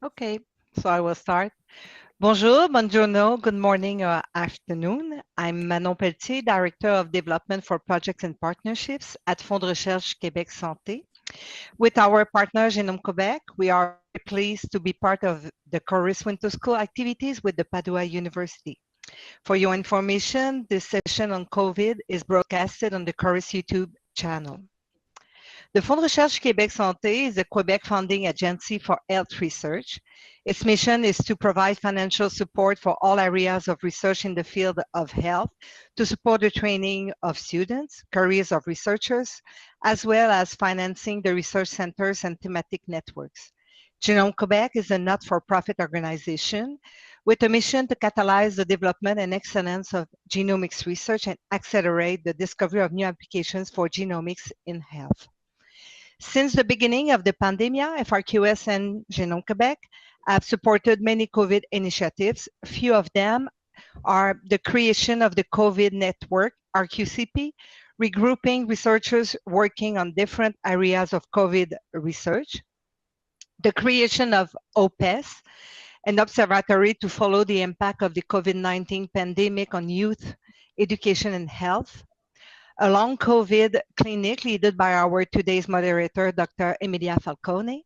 Okay, so I will start. Bonjour, buongiorno, good morning or afternoon. I'm Manon Pelletier, Director of Development for Projects and Partnerships at Fonds de Recherche Québec Santé. With our partner Genome Quebec, we are very pleased to be part of the CORIS Winter School activities with the Padua University. For your information, this session on COVID is broadcasted on the CORIS YouTube channel. The Fonds de Recherche Québec Santé is a Quebec funding agency for health research. Its mission is to provide financial support for all areas of research in the field of health to support the training of students, careers of researchers, as well as financing the research centers and thematic networks. Genome Quebec is a not-for-profit organization with a mission to catalyze the development and excellence of genomics research and accelerate the discovery of new applications for genomics in health. Since the beginning of the pandemic, FRQS and Genome Quebec have supported many COVID initiatives. A few of them are the creation of the COVID Network, RQCP, regrouping researchers working on different areas of COVID research, the creation of OPES, an observatory to follow the impact of the COVID-19 pandemic on youth, education, and health, a long COVID clinic led by our today's moderator, Dr. Emilia Falcone.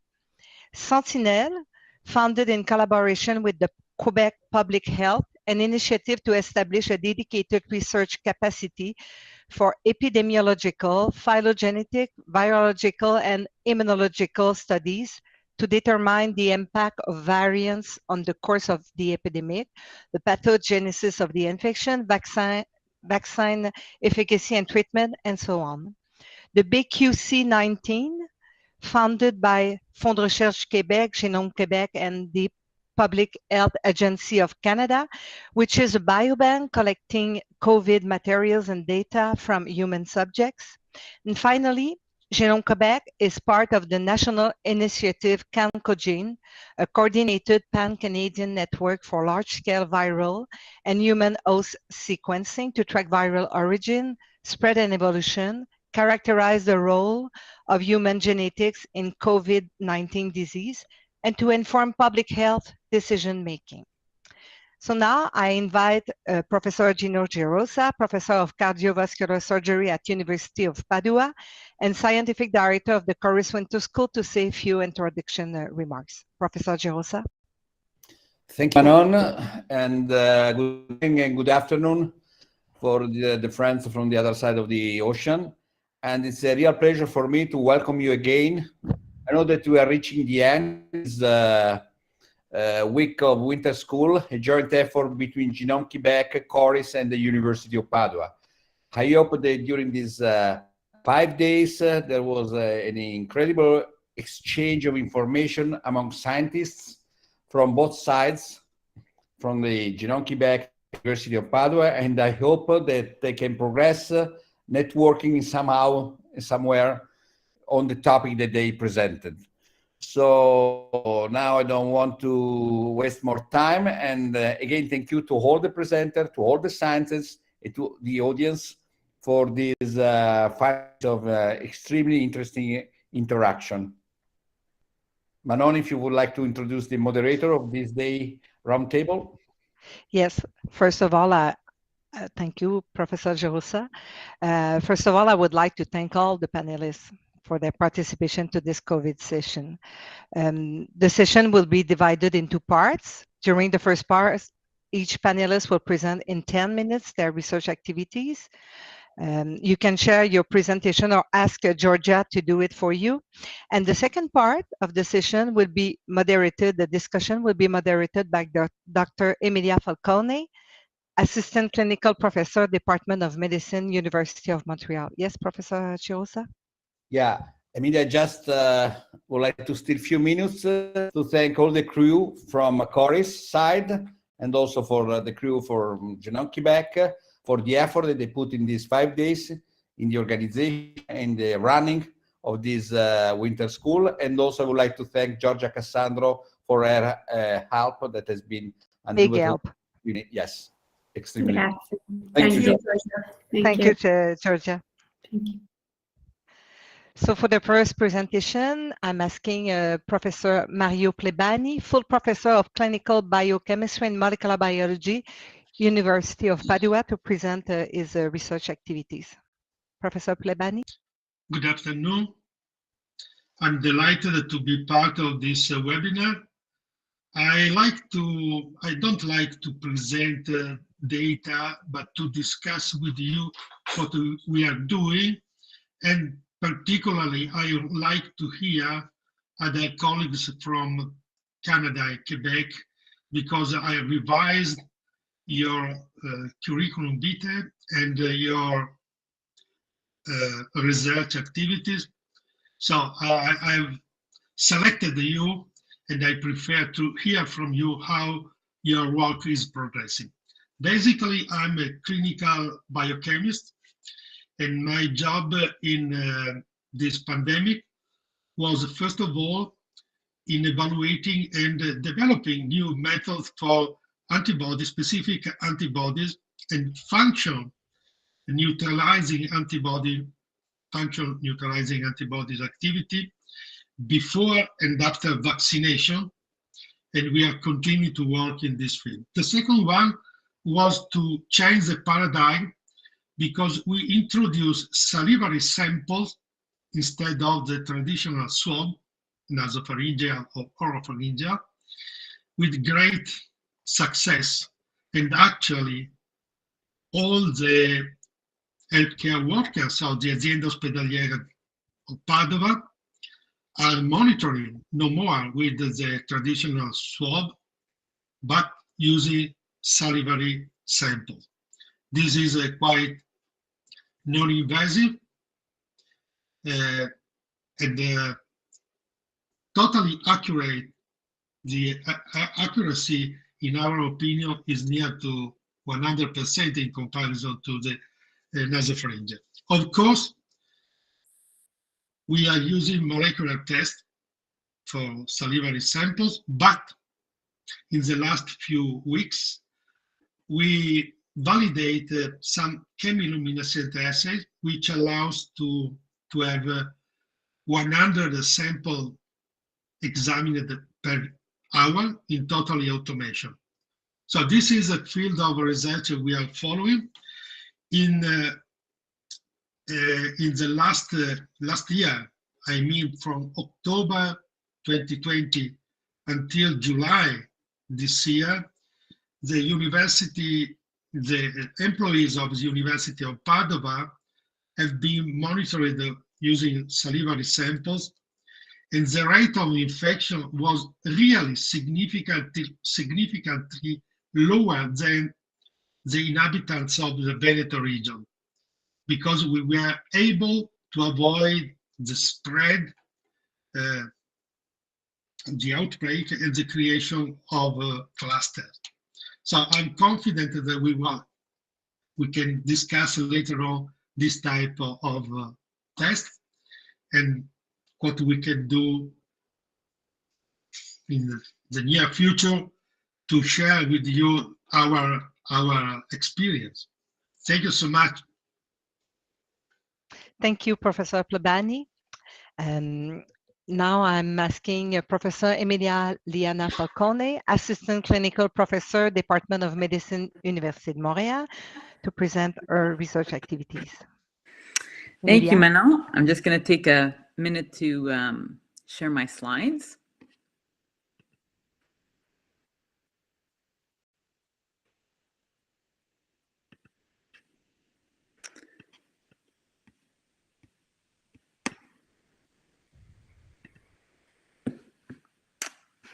Sentinel, founded in collaboration with the Quebec Public Health, an initiative to establish a dedicated research capacity for epidemiological, phylogenetic, virological, and immunological studies to determine the impact of variants on the course of the epidemic, the pathogenesis of the infection, vaccine efficacy and treatment, and so on. The BQC19, founded by Fonds de Recherche Québec, Genome Québec, and the Public Health Agency of Canada, which is a biobank collecting COVID materials and data from human subjects. And finally, Genome Québec is part of the national initiative CanCogene, a coordinated pan-Canadian network for large-scale viral and human host sequencing to track viral origin, spread and evolution, characterize the role of human genetics in COVID-19 disease, and to inform public health decision-making. So now I invite Professor Gino Gerosa, Professor of Cardiovascular Surgery at University of Padua and Scientific Director of the CORIS Winter School, to say a few introduction remarks. Professor Gerosa. Thank you, Manon, and good morning and good afternoon for the friends from the other side of the ocean. And it's a real pleasure for me to welcome you again. I know that we are reaching the end of the week of winter school, a joint effort between Genome Quebec, CORIS, and the University of Padua. I hope that during these 5 days, there was an incredible exchange of information among scientists from both sides, from the Genome Quebec, University of Padua, and I hope that they can progress networking somehow, somewhere on the topic that they presented. So now I don't want to waste more time. And again, thank you to all the presenters, to all the scientists, and to the audience for this 5 days of extremely interesting interaction. Manon, if you would like to introduce the moderator of this day roundtable. Yes, first of all, thank you, Professor Gerosa. First of all, I would like to thank all the panelists for their participation to this COVID session. The session will be divided into parts. During the first part, each panelist will present in 10 minutes their research activities. You can share your presentation or ask Georgia to do it for you. And the second part of the session will be moderated, the discussion will be moderated by Dr. Emilia Falcone, Assistant Clinical Professor, Department of Medicine, University of Montreal. Yes, Professor Gerosa? Yeah, Emilia, just would like to steal a few minutes to thank all the crew from CORIS side and also for the crew for Genome Quebec for the effort that they put in these 5 days in the organization and the running of this winter school. And also I would like to thank Giorgia Cassandro for her help that has been big help. Yes, extremely. Thank you, Georgia. Thank you, Georgia. Thank you. So for the first presentation, I'm asking Professor Mario Plebani, full professor of clinical biochemistry and molecular biology, University of Padua, to present his research activities. Professor Plebani. Good afternoon. I'm delighted to be part of this webinar. I don't like to present data, but to discuss with you what we are doing. And particularly, I would like to hear other colleagues from Canada and Quebec, because I revised your curriculum vitae and your research activities. So I've selected you, and I prefer to hear from you how your work is progressing. Basically, I'm a clinical biochemist, and my job in this pandemic was, first of all, in evaluating and developing new methods for specific antibodies and function neutralizing antibodies activity before and after vaccination, and we are continuing to work in this field. The second one was to change the paradigm, because we introduced salivary samples instead of the traditional swab, nasopharyngeal or oropharyngeal, with great success. And actually, all the healthcare workers, so the Azienda Ospedaliera of Padova, are monitoring no more with the traditional swab, but using salivary samples. This is a quite non-invasive and totally accurate. The accuracy, in our opinion, is near to 100% in comparison to the nasopharyngeal. Of course, we are using molecular tests for salivary samples, but in the last few weeks, we validated some chemiluminescent assays, which allows to have 100 samples examined per hour in total automation. So this is a field of research we are following. In the last year, I mean from October 2020 until July this year, the employees of the University of Padova have been monitored using salivary samples, and the rate of infection was really significantly lower than the inhabitants of the Veneto region, because we were able to avoid the spread, the outbreak, and the creation of clusters. So I'm confident that we can discuss later on this type of test and what we can do in the near future to share with you our experience. Thank you so much. Thank you, Professor Plebani. Now I'm asking Professor Emilia Liana Falcone, Assistant Clinical Professor, Department of Medicine, Université de Montréal, to present her research activities. Thank you, Manon. I'm just going to take a minute to share my slides.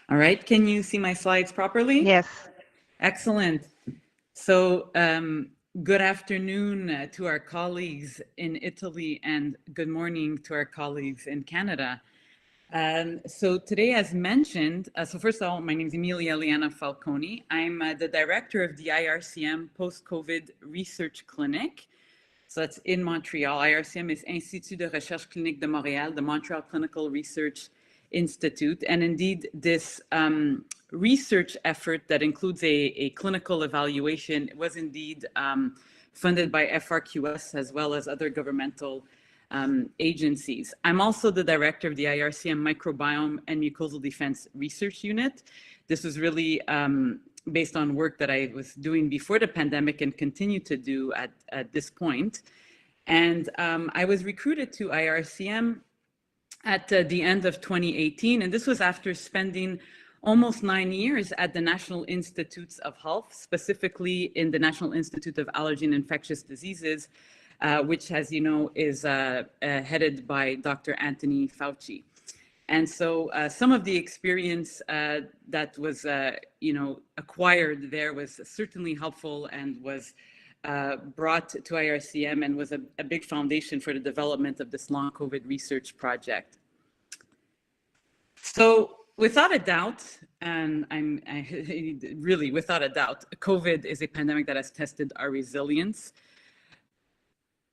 All right, can you see my slides properly? Yes. Excellent. So good afternoon to our colleagues in Italy, and good morning to our colleagues in Canada. So today, as mentioned, so first of all, my name is Emilia Liana Falcone. I'm the director of the IRCM Post-COVID Research Clinic. So that's in Montreal. IRCM is Institut de Recherche Clinique de Montréal, the Montreal Clinical Research Institute. And indeed, this research effort that includes a clinical evaluation was indeed funded by FRQS as well as other governmental agencies. I'm also the director of the IRCM Microbiome and Mucosal Defense Research Unit. This was really based on work that I was doing before the pandemic and continue to do at this point. And I was recruited to IRCM at the end of 2018, and this was after spending almost 9 years at the National Institutes of Health, specifically in the National Institute of Allergy and Infectious Diseases, which, as you know, is headed by Dr. Anthony Fauci. And so some of the experience that was, acquired there was certainly helpful and was brought to IRCM and was a big foundation for the development of this long COVID research project. So without a doubt, and really without a doubt, COVID is a pandemic that has tested our resilience.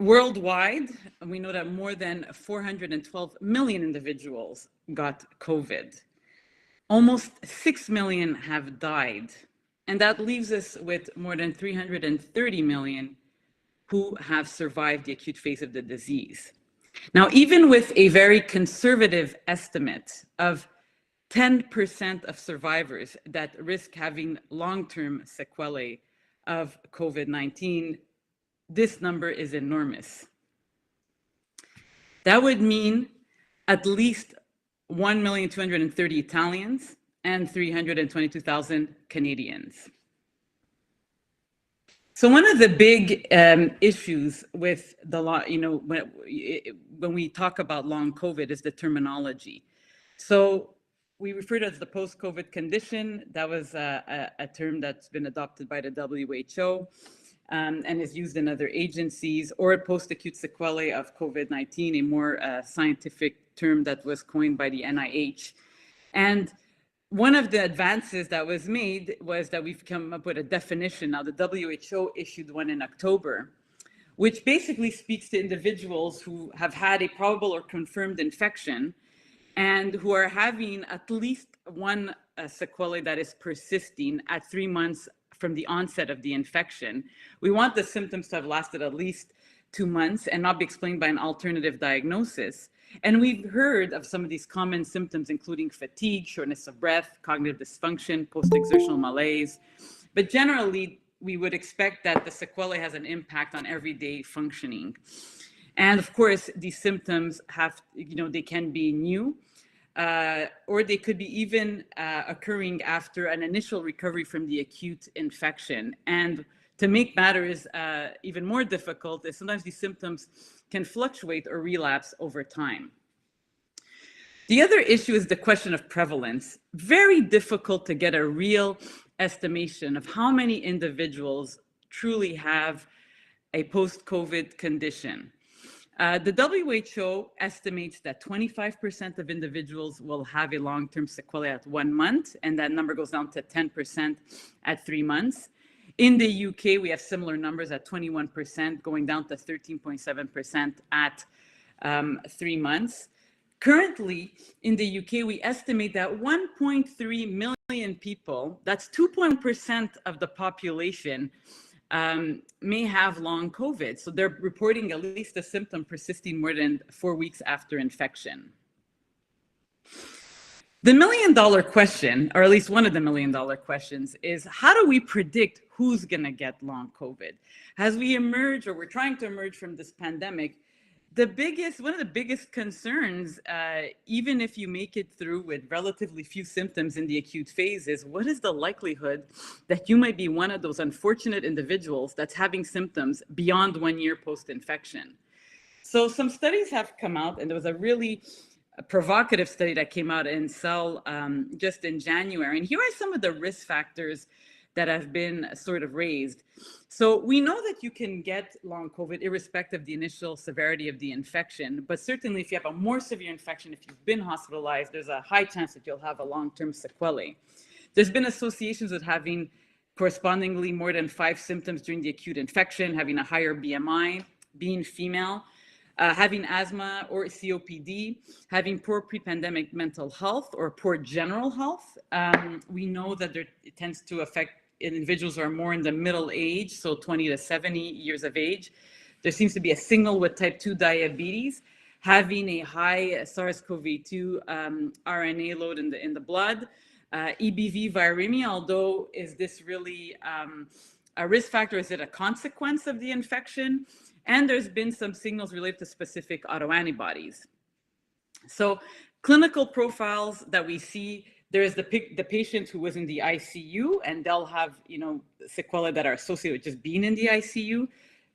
Worldwide, we know that more than 412 million individuals got COVID. Almost 6 million have died. And that leaves us with more than 330 million who have survived the acute phase of the disease. Now, even with a very conservative estimate of 10% of survivors that risk having long-term sequelae of COVID-19, this number is enormous. That would mean at least 1,230,000 Italians and 322,000 Canadians. So one of the big issues with the law, when we talk about long COVID, is the terminology. So we refer to it as the post-COVID condition. That was a term that's been adopted by the WHO and is used in other agencies, or post-acute sequelae of COVID-19, a more scientific term that was coined by the NIH. And one of the advances that was made was that we've come up with a definition. Now, the WHO issued one in October, which basically speaks to individuals who have had a probable or confirmed infection and who are having at least one sequelae that is persisting at 3 months from the onset of the infection. We want the symptoms to have lasted at least 2 months and not be explained by an alternative diagnosis. And we've heard of some of these common symptoms, including fatigue, shortness of breath, cognitive dysfunction, post-exertional malaise. But generally, we would expect that the sequelae has an impact on everyday functioning. And of course, these symptoms have, they can be new, or they could be even occurring after an initial recovery from the acute infection. And to make matters even more difficult, is sometimes these symptoms can fluctuate or relapse over time. The other issue is the question of prevalence. Very difficult to get a real estimation of how many individuals truly have a post-COVID condition. The WHO estimates that 25% of individuals will have a long-term sequelae at 1 month, and that number goes down to 10% at 3 months. In the UK, we have similar numbers at 21%, going down to 13.7% at 3 months. Currently, in the UK, we estimate that 1.3 million people, that's 2.1% of the population, may have long COVID. So they're reporting at least a symptom persisting more than 4 weeks after infection. The million-dollar question, or at least one of the million-dollar questions, is how do we predict who's going to get long COVID? As we emerge, or we're trying to emerge from this pandemic, one of the biggest concerns, even if you make it through with relatively few symptoms in the acute phase, is what is the likelihood that you might be one of those unfortunate individuals that's having symptoms beyond 1 year post-infection? So some studies have come out, and there was a really provocative study that came out in Cell just in January. And here are some of the risk factors that have been sort of raised. So we know that you can get long COVID irrespective of the initial severity of the infection, but certainly if you have a more severe infection, if you've been hospitalized, there's a high chance that you'll have a long-term sequelae. There's been associations with having correspondingly more than 5 symptoms during the acute infection, having a higher BMI, being female, having asthma or COPD, having poor pre-pandemic mental health or poor general health. We know that it tends to affect individuals who are more in the middle age, so 20 to 70 years of age. there seems to be a signal with type 2 diabetes, having a high SARS-CoV-2 RNA load in the blood. EBV viremia, although is this really a risk factor? Is it a consequence of the infection? And there's been some signals related to specific autoantibodies. So clinical profiles that we see, there's the patient who was in the ICU, and they'll have, sequelae that are associated with just being in the ICU.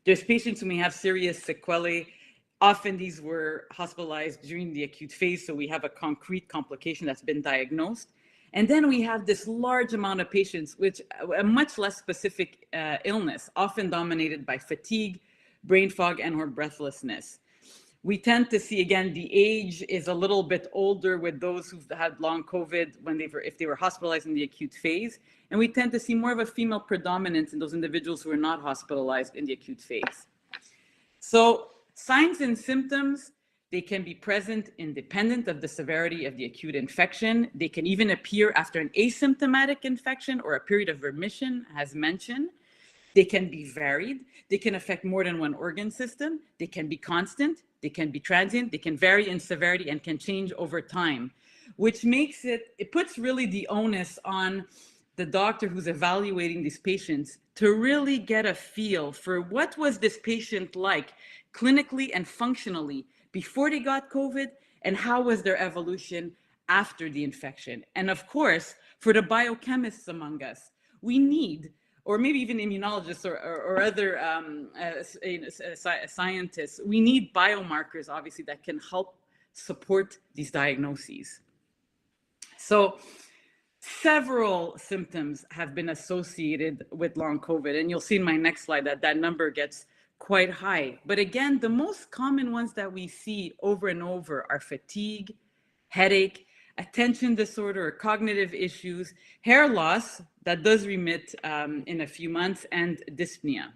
There's patients who may have serious sequelae. Often these were hospitalized during the acute phase, so we have a concrete complication that's been diagnosed. And then we have this large amount of patients with a much less specific illness, often dominated by fatigue, brain fog, and or breathlessness. We tend to see, again, the age is a little bit older with those who've had long COVID if they were hospitalized in the acute phase. And we tend to see more of a female predominance in those individuals who are not hospitalized in the acute phase. So signs and symptoms, they can be present independent of the severity of the acute infection. They can even appear after an asymptomatic infection or a period of remission, as mentioned. They can be varied. They can affect more than one organ system. They can be constant. They can be transient. They can vary in severity and can change over time, which makes it puts really the onus on the doctor who's evaluating these patients to really get a feel for what was this patient like clinically and functionally before they got COVID, and how was their evolution after the infection. And of course, for the biochemists among us, we need, or maybe even immunologists or other scientists, we need biomarkers, obviously, that can help support these diagnoses. So several symptoms have been associated with long COVID, and you'll see in my next slide that number gets quite high. But again, the most common ones that we see over and over are fatigue, headache, attention disorder or cognitive issues, hair loss that does remit in a few months, and dyspnea.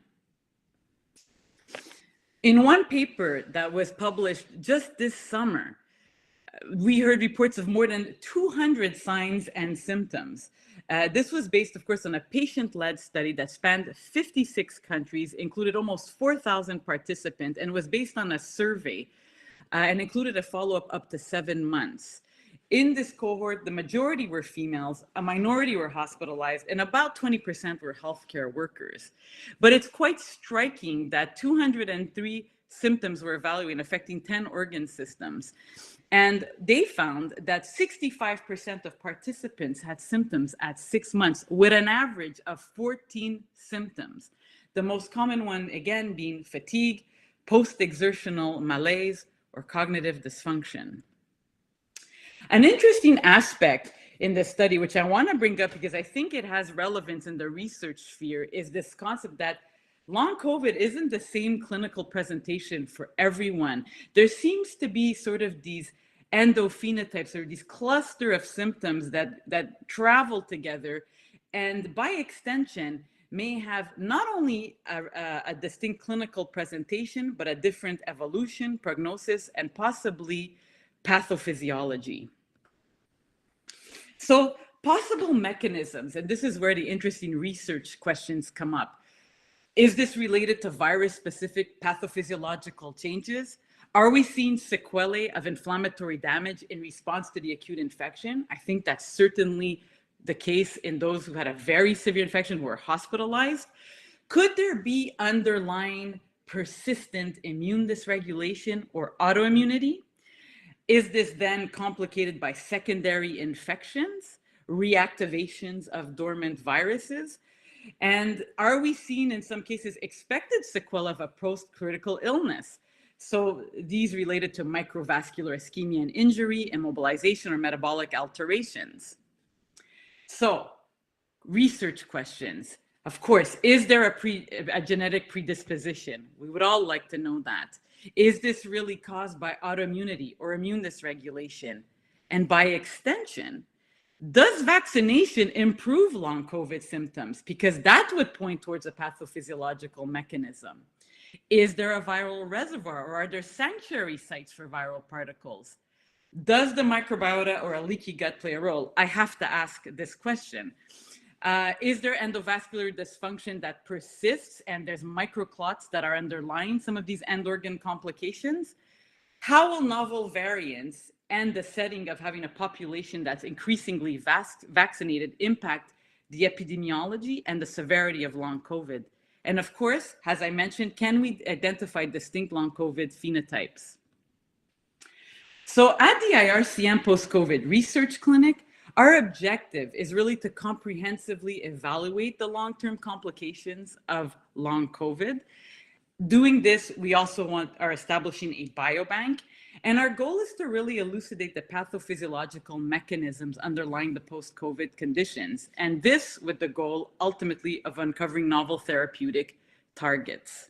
In one paper that was published just this summer, we heard reports of more than 200 signs and symptoms. This was based, of course, on a patient-led study that spanned 56 countries, included almost 4,000 participants, and was based on a survey and included a follow-up up to 7 months. In this cohort, the majority were females, a minority were hospitalized, and about 20% were healthcare workers. But it's quite striking that 203 symptoms were evaluated, affecting 10 organ systems. And they found that 65% of participants had symptoms at 6 months, with an average of 14 symptoms. The most common one, again, being fatigue, post-exertional malaise, or cognitive dysfunction. An interesting aspect in this study, which I want to bring up because I think it has relevance in the research sphere, is this concept that long COVID isn't the same clinical presentation for everyone. There seems to be sort of these endophenotypes or these cluster of symptoms that travel together, and by extension may have not only a distinct clinical presentation, but a different evolution, prognosis, and possibly pathophysiology. So possible mechanisms, and this is where the interesting research questions come up. Is this related to virus-specific pathophysiological changes? Are we seeing sequelae of inflammatory damage in response to the acute infection? I think that's certainly the case in those who had a very severe infection who were hospitalized. Could there be underlying persistent immune dysregulation or autoimmunity? Is this then complicated by secondary infections, reactivations of dormant viruses? And are we seeing in some cases expected sequelae of a post-critical illness? So these related to microvascular ischemia and injury, immobilization, or metabolic alterations. So research questions. Of course, is there a genetic predisposition? We would all like to know that. Is this really caused by autoimmunity or immune dysregulation? And by extension, does vaccination improve long COVID symptoms? Because that would point towards a pathophysiological mechanism. Is there a viral reservoir, or are there sanctuary sites for viral particles? Does the microbiota or a leaky gut play a role? I have to ask this question. Is there endovascular dysfunction that persists and there's microclots that are underlying some of these end organ complications? How will novel variants and the setting of having a population that's increasingly vaccinated impact the epidemiology and the severity of long COVID? And of course, as I mentioned, can we identify distinct long COVID phenotypes? So at the IRCM Post-COVID Research Clinic, our objective is really to comprehensively evaluate the long-term complications of long COVID. Doing this, we also are establishing a biobank, and our goal is to really elucidate the pathophysiological mechanisms underlying the post-COVID conditions, and this with the goal ultimately of uncovering novel therapeutic targets.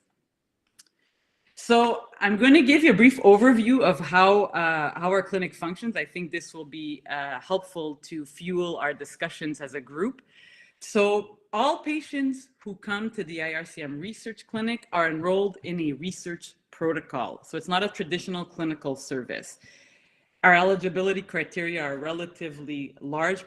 So I'm going to give you a brief overview of how our clinic functions. I think this will be helpful to fuel our discussions as a group. So all patients who come to the IRCM Research Clinic are enrolled in a research protocol. So it's not a traditional clinical service. Our eligibility criteria are relatively large.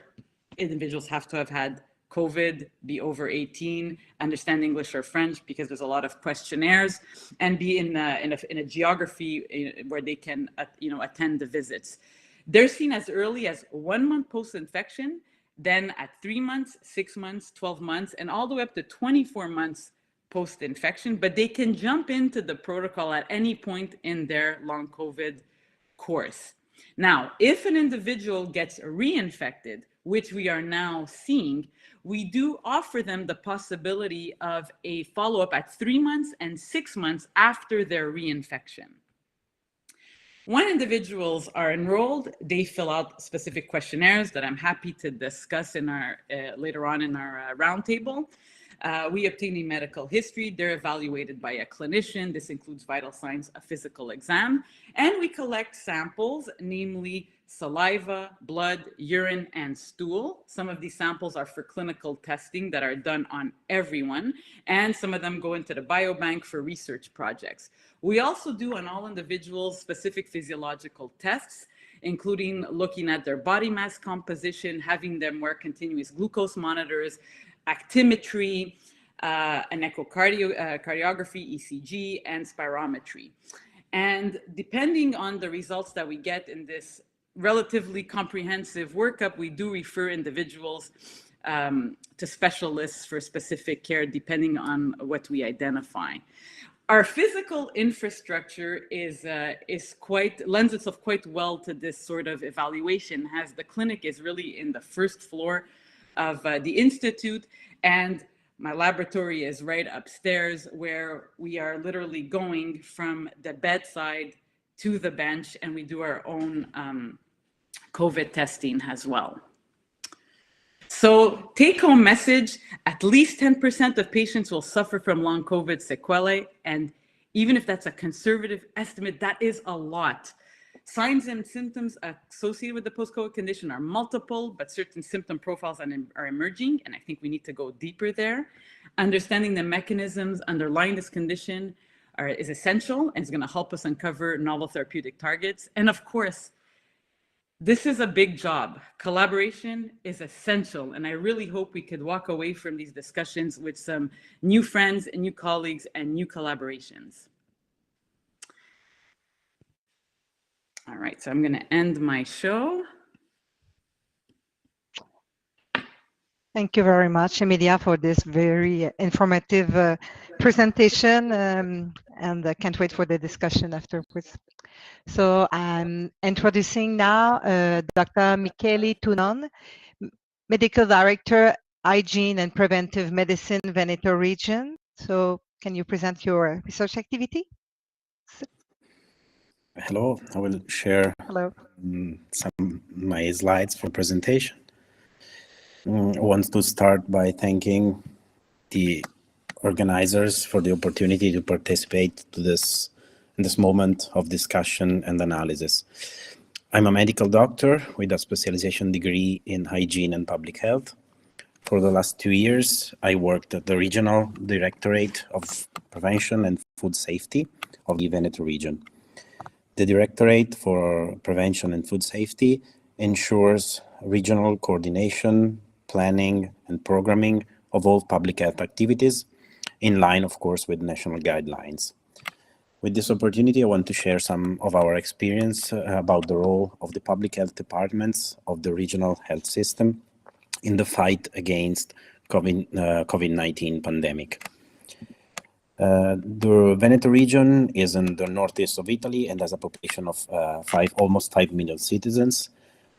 Individuals have to have had COVID, be over 18, understand English or French because there's a lot of questionnaires, and be in a geography where they can attend the visits. They're seen as early as 1 month post-infection, then at 3 months, 6 months, 12 months, and all the way up to 24 months post-infection, but they can jump into the protocol at any point in their long COVID course. Now, if an individual gets reinfected, which we are now seeing, we do offer them the possibility of a follow-up at 3 months and 6 months after their reinfection. When individuals are enrolled, they fill out specific questionnaires that I'm happy to discuss in our later on in our roundtable. We obtain a medical history. They're evaluated by a clinician. This includes vital signs, a physical exam, and we collect samples, namely saliva, blood, urine, and stool. Some of these samples are for clinical testing that are done on everyone, and some of them go into the biobank for research projects. We also do on all individuals specific physiological tests, including looking at their body mass composition, having them wear continuous glucose monitors, actimetry, an echocardiography, ECG, and spirometry. And depending on the results that we get in this relatively comprehensive workup, we do refer individuals to specialists for specific care, depending on what we identify. Our physical infrastructure lends itself quite well to this sort of evaluation, as the clinic is really in the first floor of the Institute, and my laboratory is right upstairs, where we are literally going from the bedside to the bench, and we do our own COVID testing as well. So take-home message, at least 10% of patients will suffer from long COVID sequelae, and even if that's a conservative estimate, that is a lot. Signs and symptoms associated with the post-COVID condition are multiple, but certain symptom profiles are emerging, and I think we need to go deeper there. Understanding the mechanisms underlying this condition is essential, and is going to help us uncover novel therapeutic targets. And of course, this is a big job. Collaboration is essential, and I really hope we could walk away from these discussions with some new friends and new colleagues and new collaborations. All right, so I'm going to end my show. Thank you very much, Emilia, for this very informative presentation, and I can't wait for the discussion afterwards. So I'm introducing now Dr. Michele Tunon, Medical Director, Hygiene and Preventive Medicine, Veneto region. So can you present your research activity? Hello, I will share some my slides for presentation. I want to start by thanking the organizers for the opportunity to participate in this moment of discussion and analysis. I'm a medical doctor with a specialization degree in hygiene and public health. For the last 2 years, I worked at the Regional Directorate of Prevention and Food Safety of the Veneto region. The Directorate for Prevention and Food Safety ensures regional coordination planning, and programming of all public health activities, in line, of course, with national guidelines. With this opportunity, I want to share some of our experience about the role of the public health departments of the regional health system in the fight against COVID-19 pandemic. The Veneto region is in the northeast of Italy and has a population of almost 5 million citizens.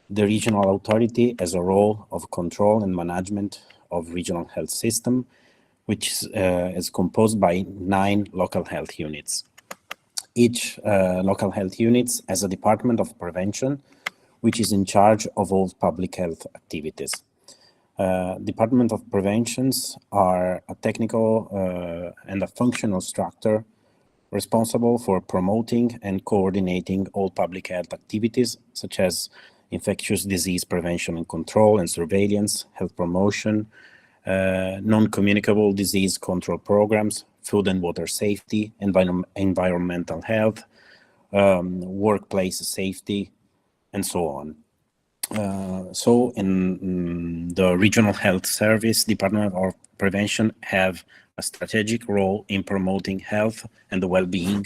The regional authority has a role of control and management of regional health system, which is composed by 9 local health units. Each local health unit has a department of prevention, which is in charge of all public health activities. Department of Preventions are a technical and a functional structure responsible for promoting and coordinating all public health activities, such as infectious disease prevention and control and surveillance, health promotion, non-communicable disease control programs, food and water safety, environmental health, workplace safety, and so on. So in the Regional Health Service, Department of Prevention have a strategic role in promoting health and the well-being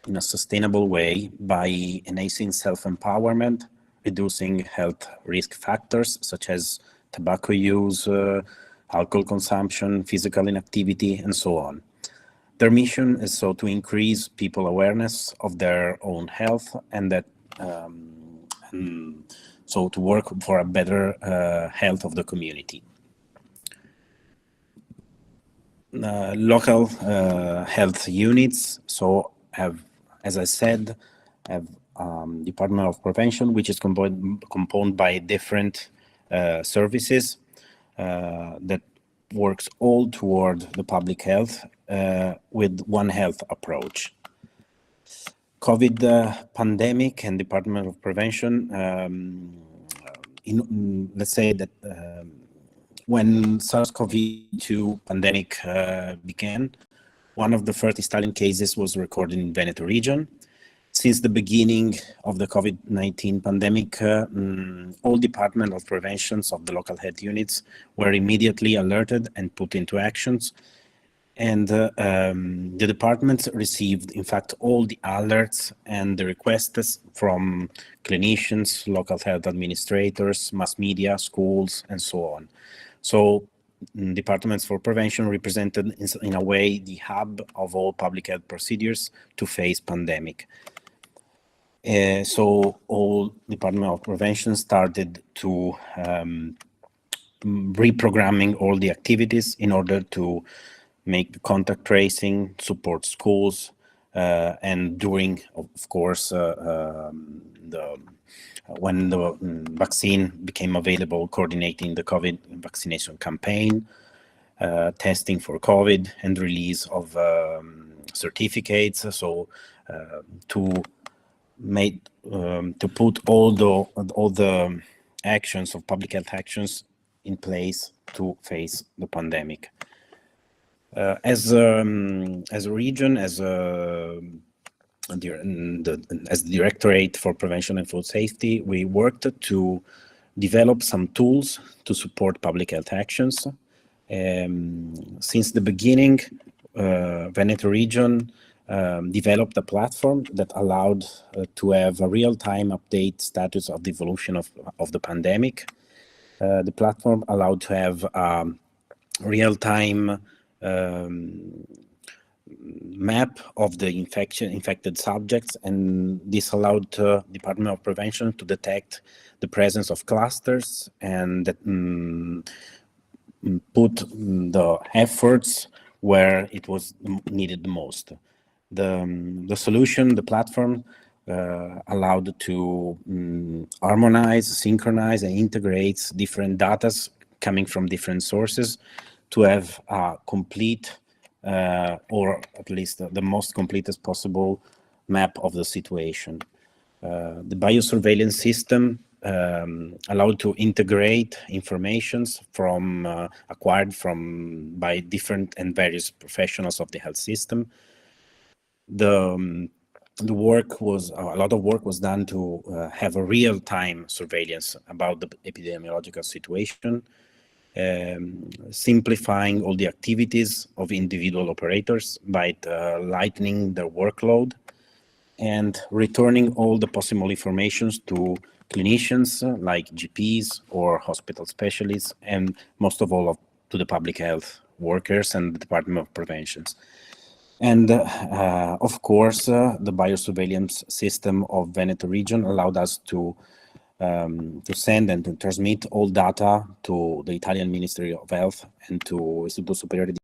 in a sustainable way by enhancing self-empowerment, reducing health risk factors such as tobacco use, alcohol consumption, physical inactivity, and so on. Their mission is so to increase people awareness of their own health and that so to work for a better health of the community. Local health units so have, as I said, have Department of Prevention, which is composed by different services that works all toward the public health with one health approach. COVID pandemic and Department of Prevention, let's say that when SARS-CoV-2 pandemic began, one of the first Italian cases was recorded in Veneto region. Since the beginning of the COVID-19 pandemic, all Department of Preventions of the local health units were immediately alerted and put into actions. And the departments received, in fact, all the alerts and the requests from clinicians, local health administrators, mass media, schools, and so on. So departments for prevention represented in a way the hub of all public health procedures to face pandemic. So all Department of Prevention started to reprogramming all the activities in order to make contact tracing, support schools, and during, of course, when the vaccine became available, coordinating the COVID vaccination campaign, testing for COVID, and release of certificates. So to put all the actions of public health actions in place to face the pandemic. As a region, as the Directorate for Prevention and Food Safety, we worked to develop some tools to support public health actions. Since the beginning, Veneto region developed a platform that allowed to have a real-time update status of the evolution of the pandemic. The platform allowed to have real-time map of the infected subjects, and this allowed Department of Prevention to detect the presence of clusters and that, put the efforts where it was needed the most. The solution, the platform, allowed to harmonize, synchronize, and integrate different data coming from different sources to have a complete, or at least the most complete as possible, map of the situation. The biosurveillance system allowed to integrate informations from acquired by different and various professionals of the health system. The work was a lot of work was done to have a real-time surveillance about the epidemiological situation. simplifying all the activities of individual operators by lightening their workload, and returning all the possible informations to clinicians like GPs or hospital specialists, and most of all to the public health workers and the Department of Preventions. And of course, the biosurveillance system of Veneto region allowed us to send and to transmit all data to the Italian Ministry of Health and to Istituto Superiore di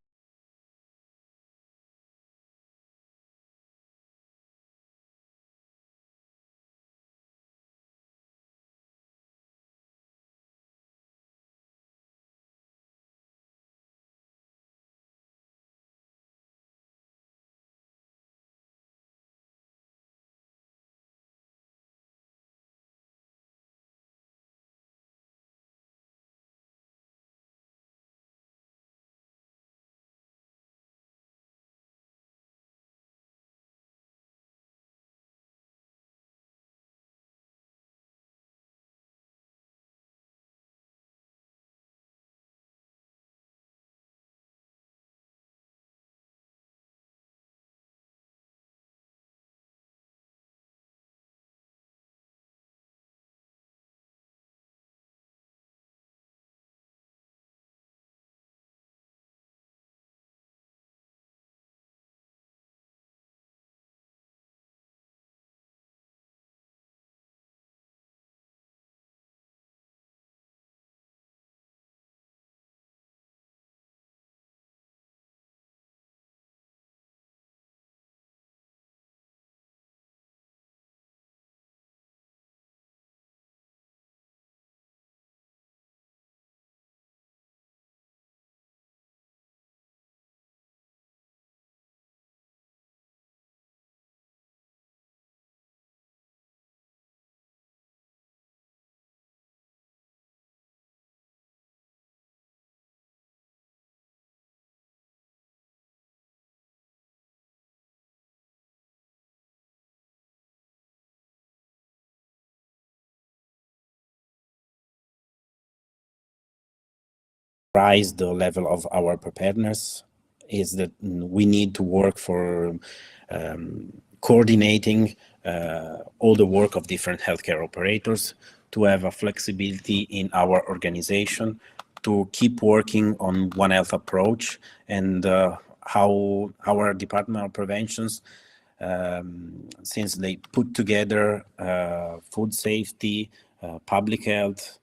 rise the level of our preparedness is that we need to work for coordinating all the work of different healthcare operators, to have a flexibility in our organization, to keep working on One Health approach, and how our Department of Preventions, since they put together food safety, public health,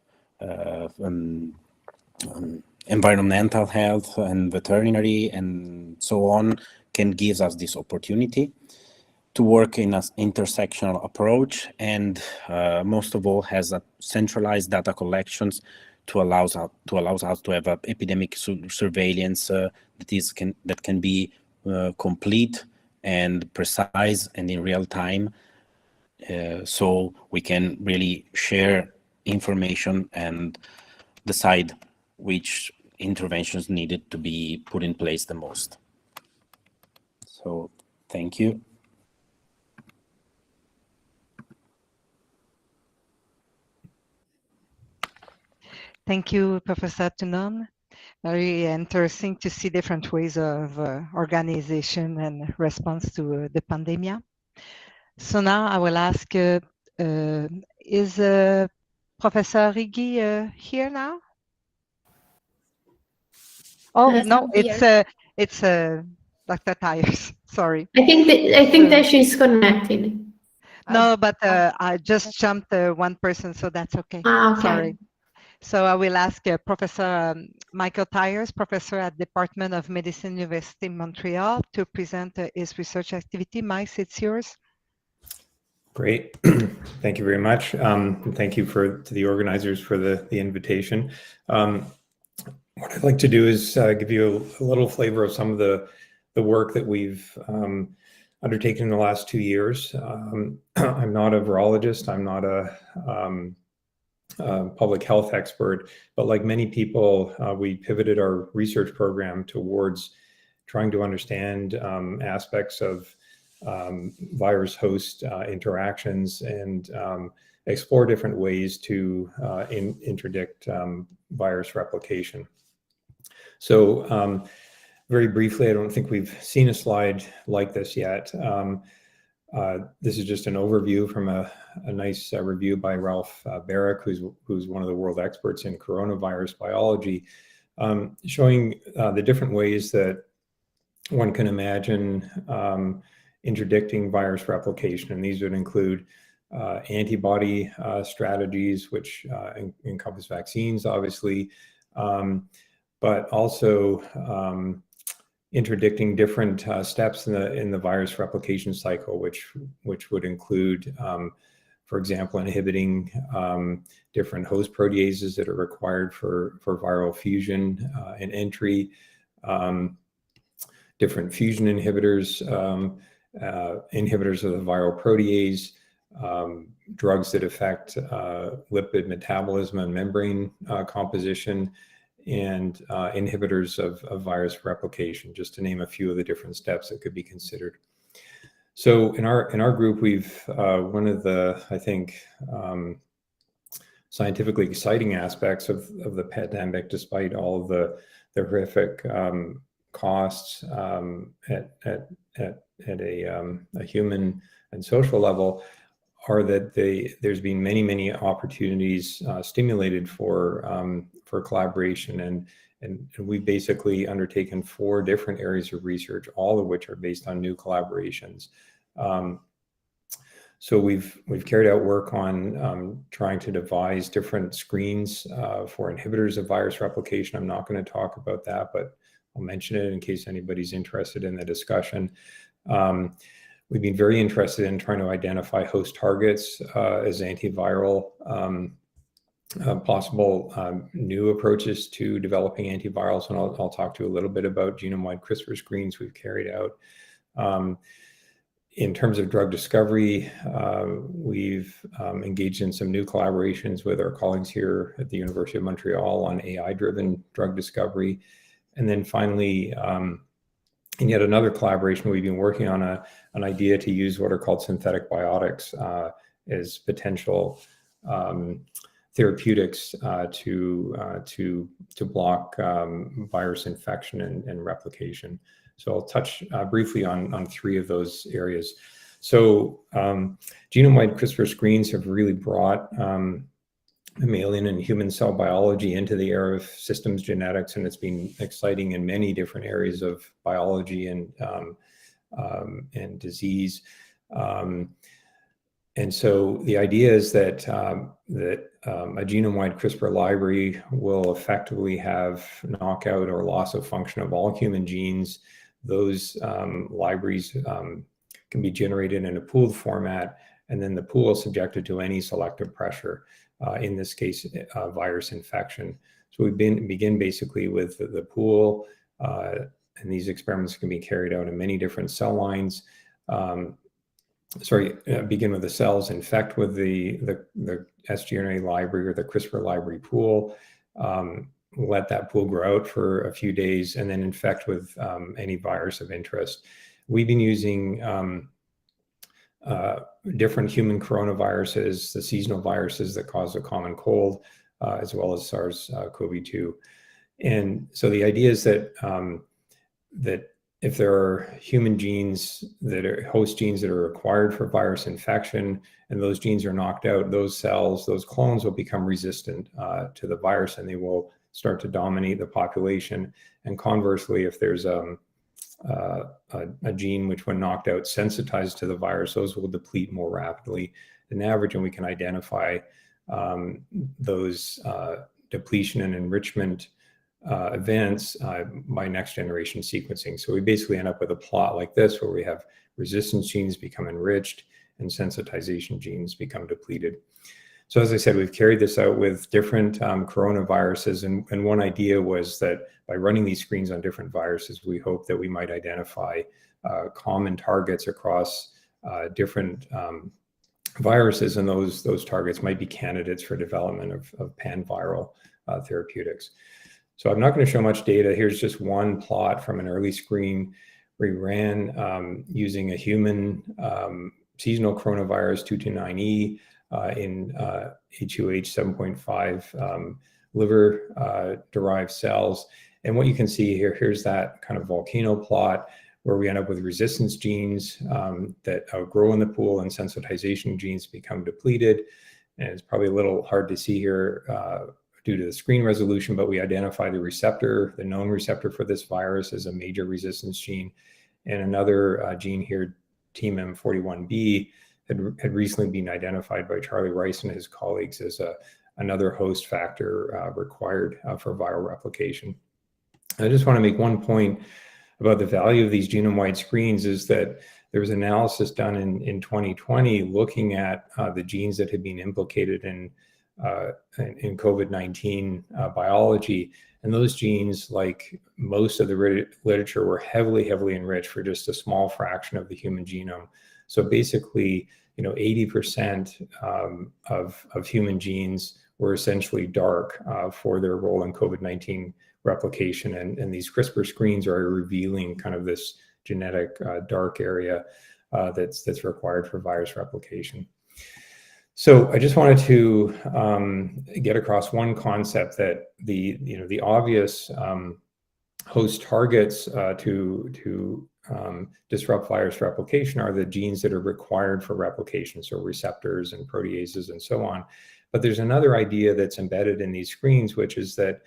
environmental health and veterinary and so on, can give us this opportunity to work in an intersectional approach, and most of all has a centralized data collections to allows us to have an epidemic surveillance that can be complete and precise and in real time, so we can really share information and decide which interventions needed to be put in place the most. So thank you. Thank you, Professor Tunon. Very interesting to see different ways of organization and response to the pandemic. So now I will ask, is Professor Righi here now? Oh, no, it's Dr. Tyers. Sorry. I think that she's connected. No, but I just jumped one person, so that's okay. Okay. Sorry. So I will ask Professor Michael Tyers, professor at Department of Medicine, University Montreal, to present his research activity. Mike, it's yours. Great. Thank you very much. And thank you to the organizers for the invitation. What I'd like to do is give you a little flavor of some of the work that we've undertaken in the last 2 years. I'm not a virologist. I'm not a public health expert, but like many people, we pivoted our research program towards trying to understand aspects of virus-host interactions and explore different ways to interdict virus replication. So very briefly, I don't think we've seen a slide like this yet. This is just an overview from a nice review by Ralph Barrick, who's one of the world experts in coronavirus biology, showing the different ways that one can imagine interdicting virus replication. And these would include antibody strategies, which encompass vaccines, obviously, but also interdicting different steps in the virus replication cycle, which would include, for example, inhibiting different host proteases that are required for viral fusion and entry, different fusion inhibitors, inhibitors of the viral protease, drugs that affect lipid metabolism and membrane composition, and inhibitors of virus replication, just to name a few of the different steps that could be considered. So in our group, we've one of the, I think, scientifically exciting aspects of the pandemic, despite all of the horrific costs at a human and social level, are that there's been many opportunities stimulated for collaboration, and we've basically undertaken 4 different areas of research, all of which are based on new collaborations. So we've carried out work on trying to devise different screens for inhibitors of virus replication. I'm not going to talk about that, but I'll mention it in case anybody's interested in the discussion. We've been very interested in trying to identify host targets as antiviral, possible new approaches to developing antivirals, and I'll talk to you a little bit about genome-wide CRISPR screens we've carried out. In terms of drug discovery, we've engaged in some new collaborations with our colleagues here at the University of Montreal on AI-driven drug discovery. And then finally, in yet another collaboration, we've been working on an idea to use what are called synthetic biotics as potential therapeutics to block virus infection and replication. So I'll touch briefly on 3 of those areas. So genome-wide CRISPR screens have really brought mammalian and human cell biology into the era of systems genetics, and it's been exciting in many different areas of biology and disease. And so the idea is that a genome-wide CRISPR library will effectively have knockout or loss of function of all human genes. Those libraries can be generated in a pooled format, and then the pool is subjected to any selective pressure, in this case, virus infection. So we begin basically with the pool, and these experiments can be carried out in many different cell lines. Begin with the cells, infect with the sgRNA library or the CRISPR library pool, let that pool grow out for a few days, and then infect with any virus of interest. We've been using different human coronaviruses, the seasonal viruses that cause a common cold, as well as SARS-CoV-2. And so the idea is that that if there are human genes that are host genes that are required for virus infection, and those genes are knocked out, those cells, those clones will become resistant to the virus, and they will start to dominate the population. And conversely, if there's a gene which, when knocked out, sensitized to the virus, those will deplete more rapidly than average, and we can identify those depletion and enrichment events by next generation sequencing. So we basically end up with a plot like this, where we have resistance genes become enriched and sensitization genes become depleted. So as I said, we've carried this out with different coronaviruses, and one idea was that by running these screens on different viruses, we hope that we might identify common targets across different viruses, and those targets might be candidates for development of pan-viral therapeutics. So I'm not going to show much data. Here's just one plot from an early screen we ran using a human seasonal coronavirus 229E in HUH 7.5 liver-derived cells. And what you can see here, here's that kind of volcano plot where we end up with resistance genes that outgrow in the pool and sensitization genes become depleted. And it's probably a little hard to see here due to the screen resolution, but we identify the receptor, the known receptor for this virus as a major resistance gene. And another gene here, TMM41B, had recently been identified by Charlie Rice and his colleagues as another host factor required for viral replication. I just want to make one point about the value of these genome-wide screens is that there was analysis done in 2020 looking at the genes that had been implicated in COVID-19 biology. And those genes, like most of the literature, were heavily enriched for just a small fraction of the human genome. So basically, 80% of human genes were essentially dark for their role in COVID-19 replication. And these CRISPR screens are revealing kind of this genetic dark area that's required for virus replication. So I just wanted to get across one concept that the obvious host targets to disrupt virus replication are the genes that are required for replication, so receptors and proteases and so on. But there's another idea that's embedded in these screens, which is that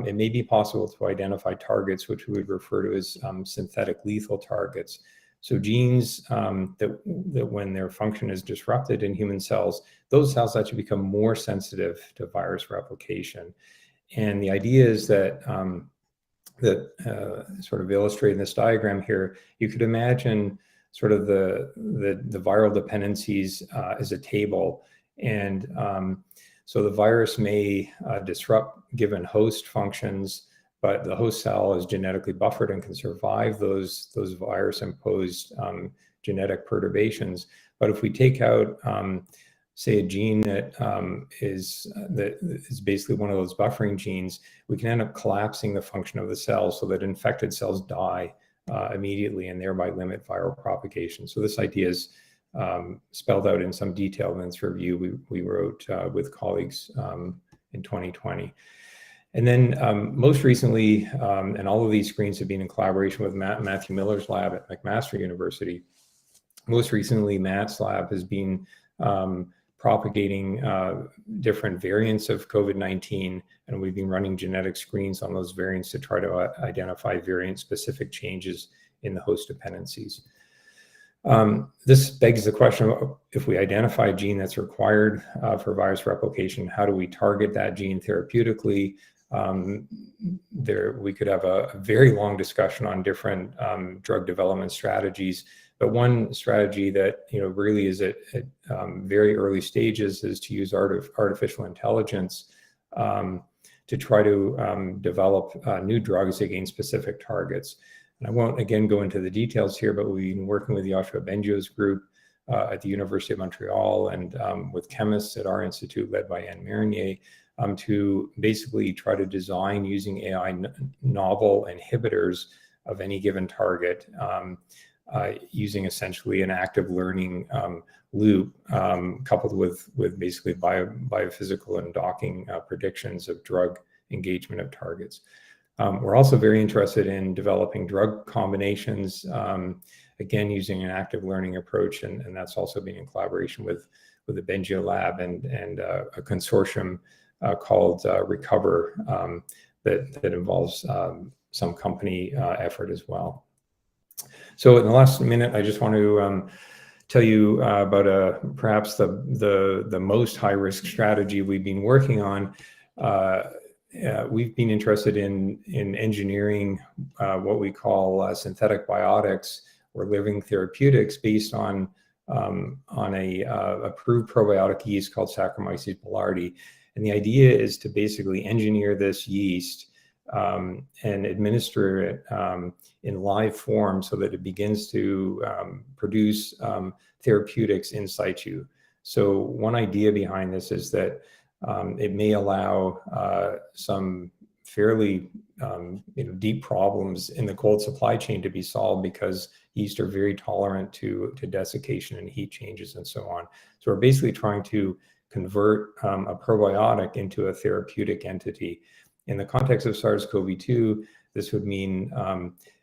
it may be possible to identify targets which we would refer to as synthetic lethal targets. So genes that when their function is disrupted in human cells, those cells actually become more sensitive to virus replication. And the idea is that sort of illustrating this diagram here, you could imagine sort of the viral dependencies as a table. And so the virus may disrupt given host functions, but the host cell is genetically buffered and can survive those virus-imposed genetic perturbations. But if we take out, say, a gene that is basically one of those buffering genes, we can end up collapsing the function of the cell so that infected cells die immediately and thereby limit viral propagation. So this idea is spelled out in some detail in this review we wrote with colleagues in 2020. And then most recently, and all of these screens have been in collaboration with Matthew Miller's lab at McMaster University. Most recently, Matt's lab has been propagating different variants of COVID-19, and we've been running genetic screens on those variants to try to identify variant-specific changes in the host dependencies. This begs the question of if we identify a gene that's required for virus replication, how do we target that gene therapeutically? We could have a very long discussion on different drug development strategies, but one strategy that really is at very early stages is to use artificial intelligence to try to develop new drugs against specific targets. And I won't again go into the details here, but we've been working with Yoshua Bengio's group at the University of Montreal and with chemists at our institute led by Anne Marinier to basically try to design using AI novel inhibitors of any given target using essentially an active learning loop coupled with basically biophysical and docking predictions of drug engagement of targets. We're also very interested in developing drug combinations, again, using an active learning approach, and that's also been in collaboration with the Bengio lab and a consortium called Recover that involves some company effort as well. So in the last minute, I just want to tell you about perhaps the most high-risk strategy we've been working on. We've been interested in engineering what we call synthetic biotics or living therapeutics based on a approved probiotic yeast called Saccharomyces boulardii. And the idea is to basically engineer this yeast and administer it in live form so that it begins to produce therapeutics in situ. So one idea behind this is that it may allow some fairly deep problems in the cold supply chain to be solved, because yeast are very tolerant to desiccation and heat changes and so on. So we're basically trying to convert a probiotic into a therapeutic entity. In the context of SARS-CoV-2, this would mean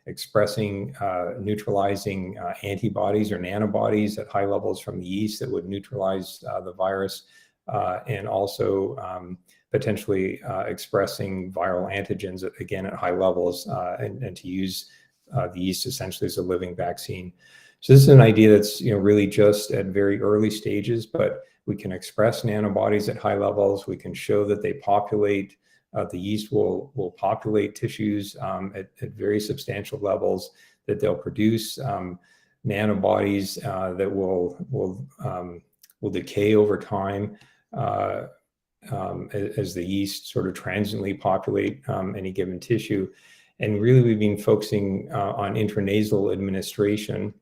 expressing neutralizing antibodies or nanobodies at high levels from the yeast that would neutralize the virus, and also potentially expressing viral antigens, again, at high levels, and to use the yeast essentially as a living vaccine. So this is an idea that's really just at very early stages, but we can express nanobodies at high levels. We can show that they populate, the yeast will populate tissues at very substantial levels, that they'll produce nanobodies that will decay over time as the yeast sort of transiently populate any given tissue. And really, we've been focusing on intranasal administration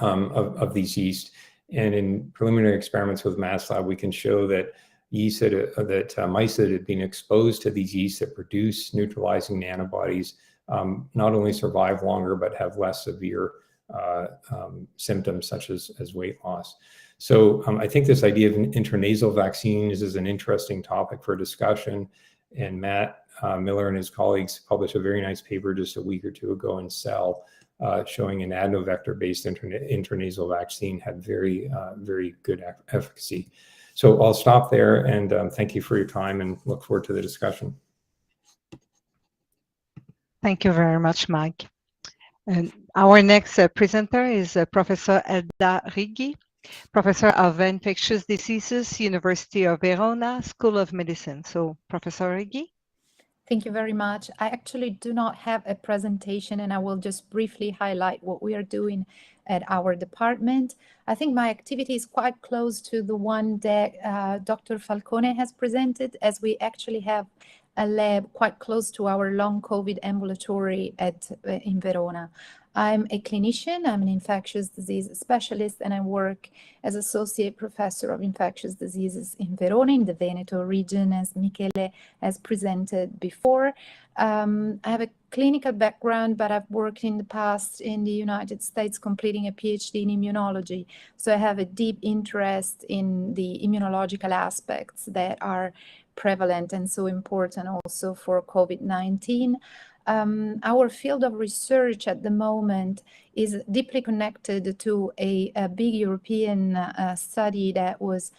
of these yeast. And in preliminary experiments with MassLab, we can show that yeast mice that had been exposed to these yeasts that produce neutralizing nanobodies not only survive longer, but have less severe symptoms such as weight loss. So I think this idea of intranasal vaccines is an interesting topic for discussion. And Matt Miller and his colleagues published a very nice paper just a week or two ago in Cell, showing an adenovirus-based intranasal vaccine had very, very good efficacy. So I'll stop there, and thank you for your time, and look forward to the discussion. Thank you very much, Mike. And our next presenter is Professor Elda Righi, Professor of Infectious Diseases, University of Verona, School of Medicine. So, Professor Righi. Thank you very much. I actually do not have a presentation, and I will just briefly highlight what we are doing at our department. I think my activity is quite close to the one that Dr. Falcone has presented, as we actually have a lab quite close to our long COVID ambulatory in Verona. I'm a clinician, I'm an infectious disease specialist, and I work as associate professor of infectious diseases in Verona, in the Veneto region, as Michele has presented before. I have a clinical background, but I've worked in the past in the United States, completing a PhD in immunology. So I have a deep interest in the immunological aspects that are prevalent and so important also for COVID-19. Our field of research at the moment is deeply connected to a big European study that was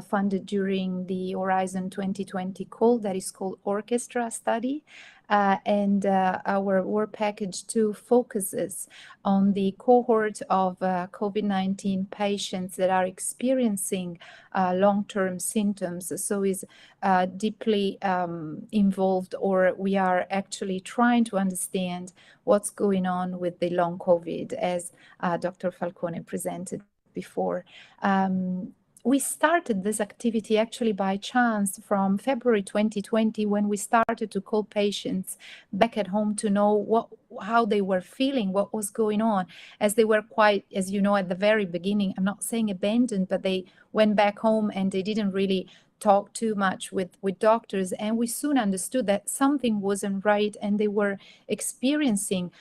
funded during the Horizon 2020 call, that is called Orchestra study. And our work package 2 focuses on the cohort of COVID-19 patients that are experiencing long-term symptoms. So is deeply involved, or we are actually trying to understand what's going on with the long COVID, as Dr. Falcone presented before. We started this activity actually by chance from February 2020, when we started to call patients back at home to know how they were feeling, what was going on, as they were quite, as you know, at the very beginning, I'm not saying abandoned, but they went back home and they didn't really talk too much with doctors. And we soon understood that something wasn't right, and they were experiencing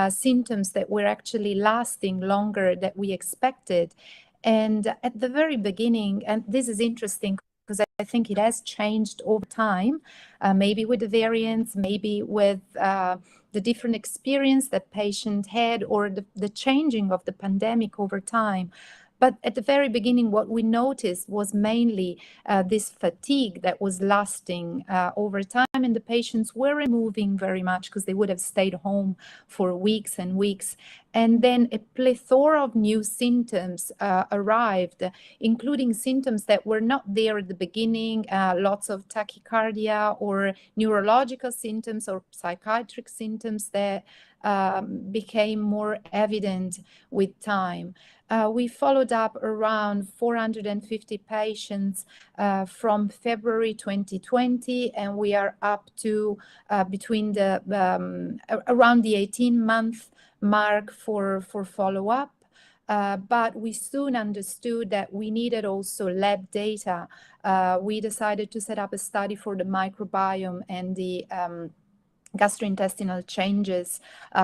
symptoms that were actually lasting longer than we expected. And at the very beginning, and this is interesting because I think it has changed over time, maybe with the variants, maybe with the different experience that patient had, or the changing of the pandemic over time. But at the very beginning, what we noticed was mainly this fatigue that was lasting over time, and the patients weren't moving very much because they would have stayed home for weeks and weeks. And then a plethora of new symptoms arrived, including symptoms that were not there at the beginning, lots of tachycardia, or neurological symptoms or psychiatric symptoms that became more evident with time. We followed up around 450 patients from February 2020, and we are up to between the around the 18-month mark for follow-up. but we soon understood that we needed also lab data. We decided to set up a study for the microbiome and the gastrointestinal changes,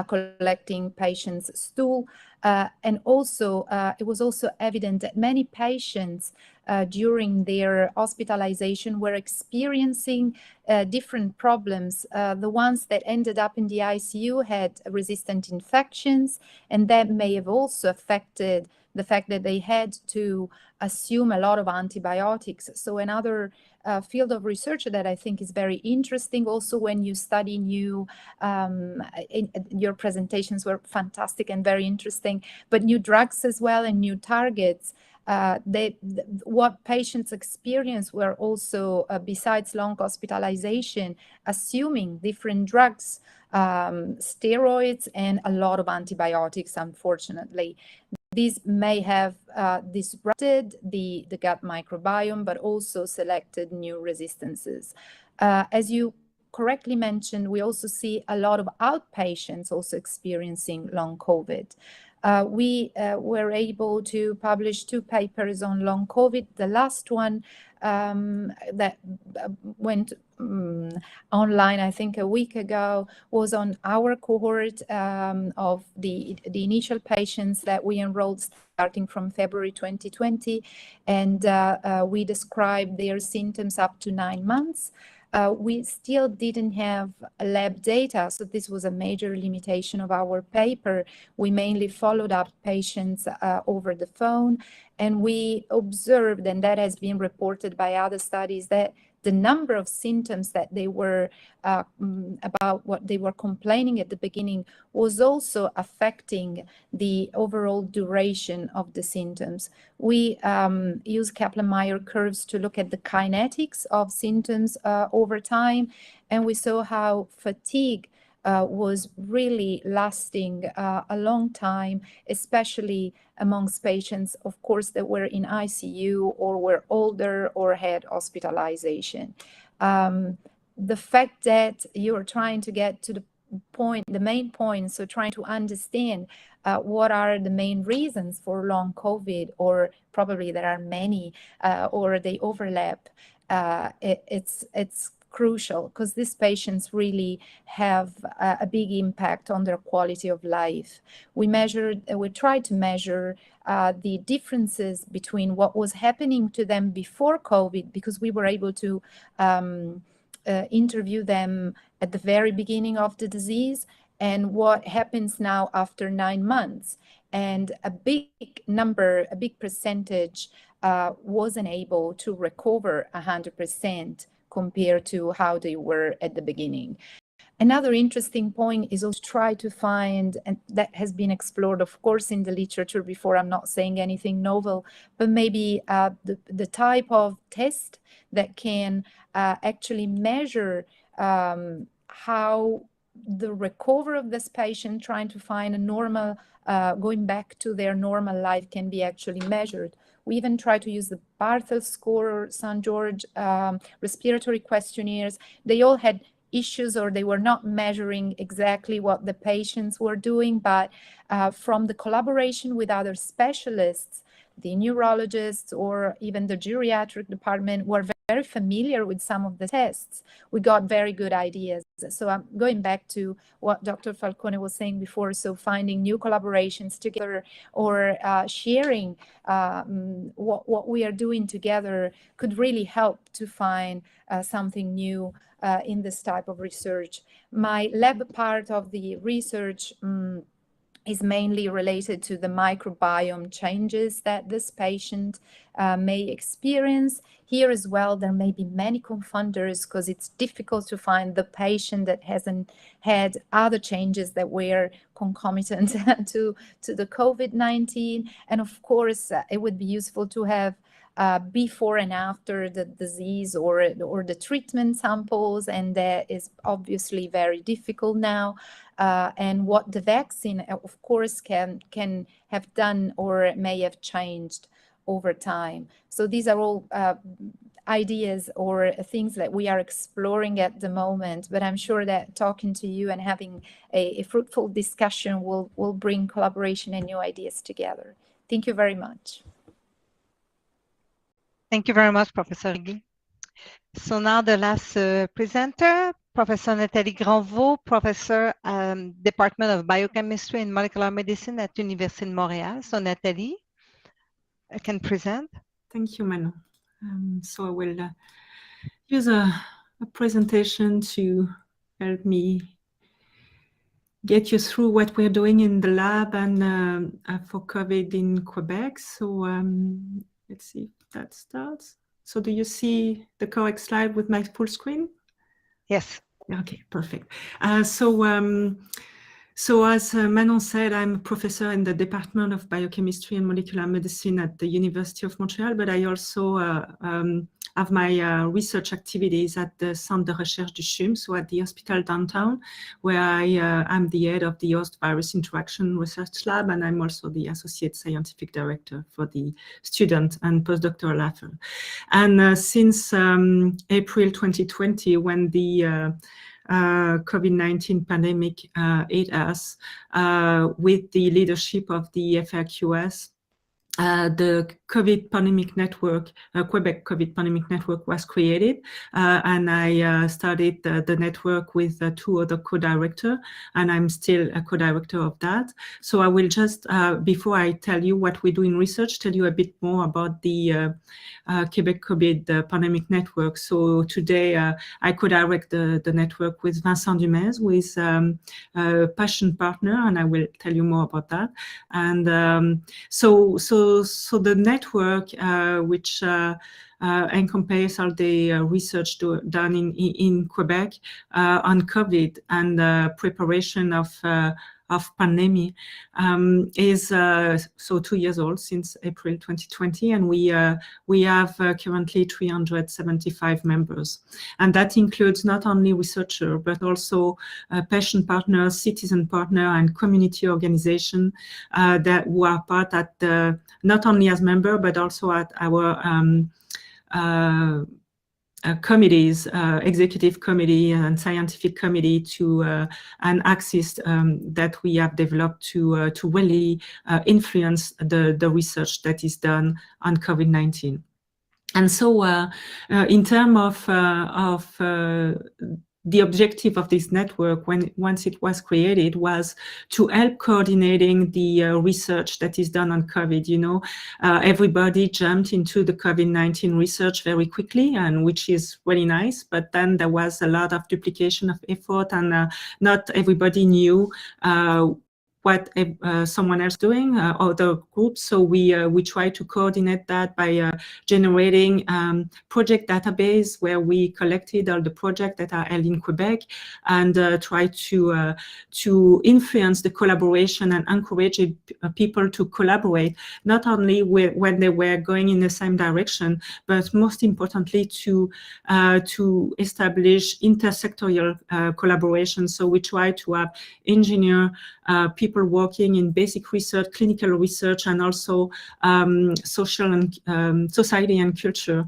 collecting patients' stool. And also, it was also evident that many patients during their hospitalization were experiencing different problems. The ones that ended up in the ICU had resistant infections, and that may have also affected the fact that they had to assume a lot of antibiotics. So another field of research that I think is very interesting also when you study new, your presentations were fantastic and very interesting, but new drugs as well and new targets. What patients experience were also, besides long hospitalization, assuming different drugs, steroids and a lot of antibiotics, unfortunately. These may have disrupted the gut microbiome, but also selected new resistances. As you correctly mentioned, we also see a lot of outpatients also experiencing long COVID. We were able to publish 2 papers on long COVID. The last one that went online, I think a week ago, was on our cohort of the initial patients that we enrolled starting from February 2020. And we described their symptoms up to 9 months. We still didn't have lab data, so this was a major limitation of our paper. We mainly followed up patients over the phone, and we observed, and that has been reported by other studies, that the number of symptoms that they were about what they were complaining at the beginning was also affecting the overall duration of the symptoms. We use Kaplan-Meier curves to look at the kinetics of symptoms over time, and we saw how fatigue was really lasting a long time, especially amongst patients, of course, that were in ICU or were older or had hospitalization. The fact that you're trying to get to the point, the main point, so trying to understand what are the main reasons for long COVID, or probably there are many, or they overlap, it's crucial, because these patients really have a big impact on their quality of life. We tried to measure the differences between what was happening to them before COVID, because we were able to interview them at the very beginning of the disease, and what happens now after 9 months. And a big number, a big percentage wasn't able to recover 100% compared to how they were at the beginning. Another interesting point is also try to find, and that has been explored, of course, in the literature before, I'm not saying anything novel, but maybe the type of test that can actually measure how the recovery of this patient trying to find a normal, going back to their normal life can be actually measured. We even try to use the Barthel score or St. George respiratory questionnaires. They all had issues, or they were not measuring exactly what the patients were doing, but from the collaboration with other specialists, the neurologists or even the geriatric department were very familiar with some of the tests. We got very good ideas. So I'm going back to what Dr. Falcone was saying before. So finding new collaborations together, or sharing what we are doing together could really help to find something new in this type of research. My lab part of the research is mainly related to the microbiome changes that this patient may experience. Here as well, there may be many confunders, because it's difficult to find the patient that hasn't had other changes that were concomitant to the COVID-19. And of course, it would be useful to have before and after the disease or the treatment samples, and that is obviously very difficult now. And what the vaccine, of course, can have done or may have changed over time. So these are all ideas or things that we are exploring at the moment, but I'm sure that talking to you and having a fruitful discussion will bring collaboration and new ideas together. Thank you very much. Thank you very much, Professor Guy. So now the last presenter, Professor Nathalie Granvaux, Professor, Department of Biochemistry and Molecular Medicine at Université de Montréal. So Nathalie, I can present. Thank you, Manon. So I will use a presentation to help me get you through what we're doing in the lab and for COVID in Quebec. So let's see if that starts. So do you see the correct slide with my full screen? Yes. Okay, perfect. So as Manon said, I'm a professor in the Department of Biochemistry and Molecular Medicine at the University of Montreal, but I also have my research activities at the Centre de Recherche du CHUM, so at the hospital downtown, where I am the head of the host-virus interaction research lab, and I'm also the associate scientific director for the student and postdoctoral affairs. And since April 2020, when the COVID-19 pandemic hit us, with the leadership of the FRQS, the COVID pandemic network, Quebec COVID pandemic network was created, and I started the network with two other co-directors, and I'm still a co-director of that. So I will just, before I tell you what we do in research, tell you a bit more about the Quebec COVID pandemic network. So today I co-direct the network with Vincent Dumez, who is a passion partner, and I will tell you more about that. And so the network, which encompasses all the research done in Quebec on COVID and preparation of pandemic, is so 2 years old, since April 2020, and we have currently 375 members, and that includes not only researchers but also patient partners, citizen partner, and community organization that who are part at the, not only as member but also at our committees, executive committee and scientific committee to and axis that we have developed to really influence the research that is done on COVID-19. And so in terms of the objective of this network, once it was created, was to help coordinating the research that is done on COVID. You know, everybody jumped into the COVID-19 research very quickly, and which is really nice. But then there was a lot of duplication of effort, and not everybody knew what someone else doing, other groups. So we try to coordinate that by generating project database where we collected all the projects that are held in Quebec, and try to influence the collaboration and encourage people to collaborate, not only when they were going in the same direction, but most importantly to establish intersectorial collaboration. So we try to have engineer, people working in basic research, clinical research, and also social and society and culture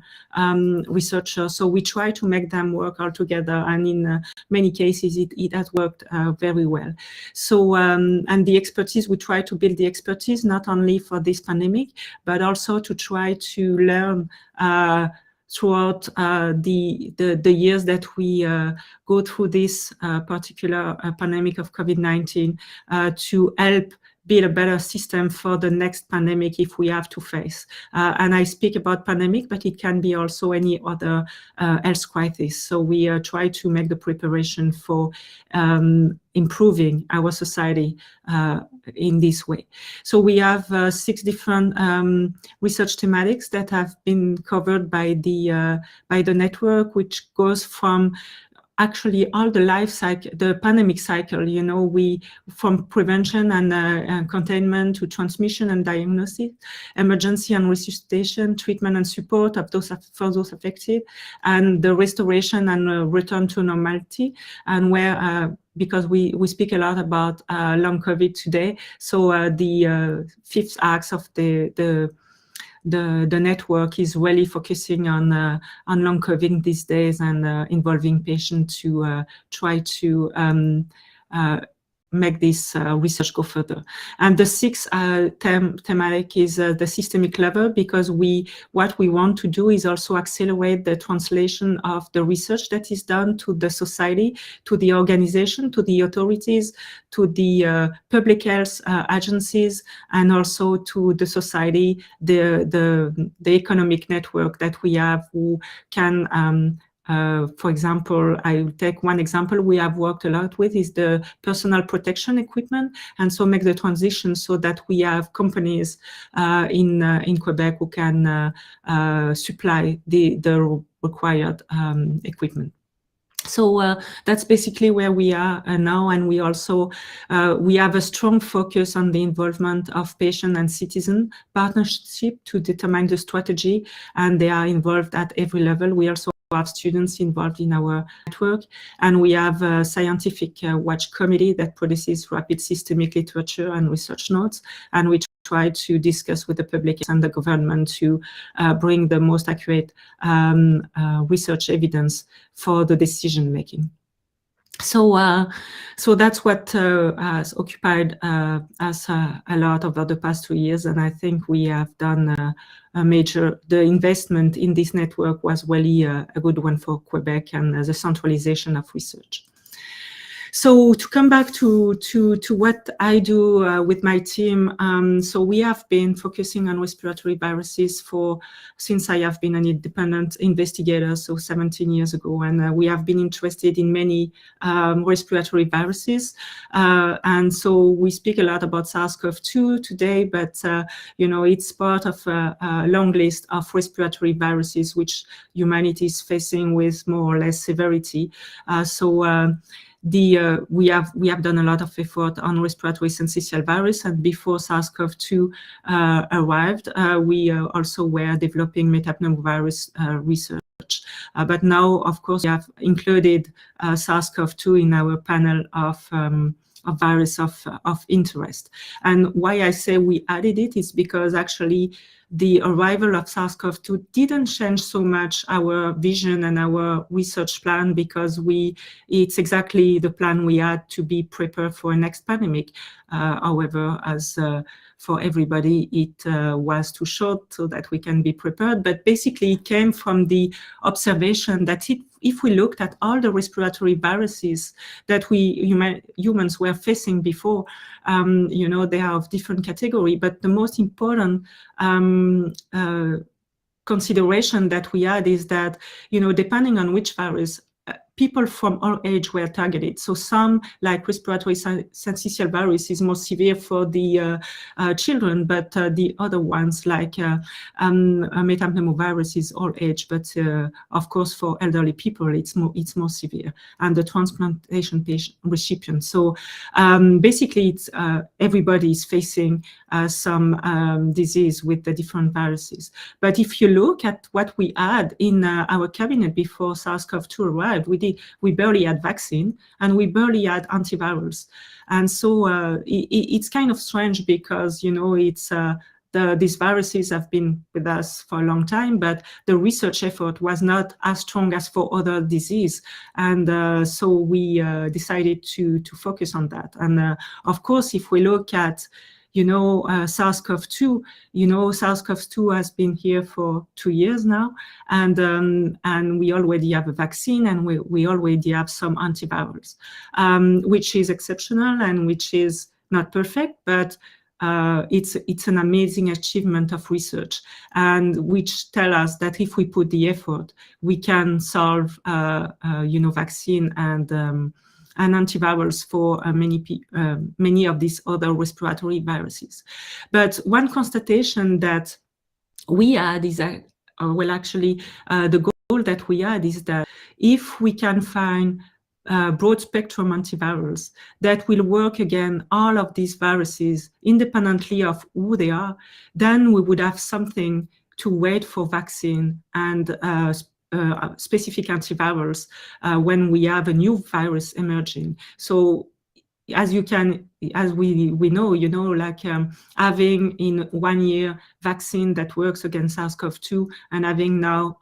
researchers. So we try to make them work all together, and in many cases it has worked very well. So and the expertise, we try to build the expertise not only for this pandemic, but also to try to learn throughout the years that we go through this particular pandemic of COVID-19 to help build a better system for the next pandemic if we have to face. And I speak about pandemic, but it can be also any other health crisis. So we try to make the preparation for improving our society in this way. So we have 6 different research thematics that have been covered by the network, which goes from actually all the life cycle, the pandemic cycle, you know, from prevention and containment to transmission and diagnosis, emergency and resuscitation, treatment and support of for those affected, and the restoration and return to normality, and where because we speak a lot about long COVID today, so the 5th axe of the network is really focusing on long COVID these days, and involving patients to try to make this research go further. And the sixth thematic is the systemic level, because what we want to do is also accelerate the translation of the research that is done to the society, to the organization, to the authorities, to the public health agencies, and also to the society, the economic network that we have, who can for example, I will take one example we have worked a lot with is the personal protection equipment, and so make the transition so that we have companies in Quebec who can supply the required equipment. So that's basically where we are now, and we also we have a strong focus on the involvement of patient and citizen partnership to determine the strategy, and they are involved at every level. We also have students involved in our network, and we have a scientific watch committee that produces rapid systemic literature and research notes, and we try to discuss with the public and the government to bring the most accurate research evidence for the decision making. So that's what has occupied us a lot over the past 2 years, and I think we have done the investment in this network was really a good one for Quebec and the centralization of research. So to come back to what I do with my team, so we have been focusing on respiratory viruses since I have been an independent investigator, so 17 years ago, and we have been interested in many respiratory viruses, and so we speak a lot about SARS-CoV-2 today, but you know, it's part of a long list of respiratory viruses which humanity is facing with more or less severity. We have done a lot of effort on respiratory syncytial virus, and before SARS-CoV-2 arrived, we also were developing metapneumovirus research. But now, of course, we have included SARS-CoV-2 in our panel of virus of interest. And why I say we added it is because actually the arrival of SARS-CoV-2 didn't change so much our vision and our research plan, because it's exactly the plan we had to be prepared for a next pandemic. However, as for everybody, it was too short so that we can be prepared. But basically, it came from the observation that if we looked at all the respiratory viruses that humans were facing before, you know, they are of different category, but the most important consideration that we had is that, you know, depending on which virus, people from all age were targeted. So some, like respiratory syncytial virus, is more severe for the children, but the other ones, like metapneumovirus, is all age. But of course, for elderly people, it's more severe, and the transplantation patient recipient. So basically, it's everybody is facing some disease with the different viruses. But if you look at what we had in our cabinet before SARS-CoV-2 arrived, we barely had vaccine, and we barely had antivirals. And so it's kind of strange, because, you know, it's these viruses have been with us for a long time, but the research effort was not as strong as for other disease. And so we decided to focus on that. And of course, if we look at, you know, SARS-CoV-2, you know, SARS-CoV-2 has been here for 2 years now, and we already have a vaccine, and we already have some antivirals, which is exceptional and which is not perfect, but it's an amazing achievement of research, and which tell us that if we put the effort, we can solve, you know, vaccine and antivirals for many of these other respiratory viruses. But one constatation that we had is that, well, actually, the goal that we had is that if we can find broad spectrum antivirals that will work against all of these viruses independently of who they are, then we would have something to wait for vaccine and specific antivirals when we have a new virus emerging. So as we know, you know, like having in 1 year vaccine that works against SARS-CoV-2 and having now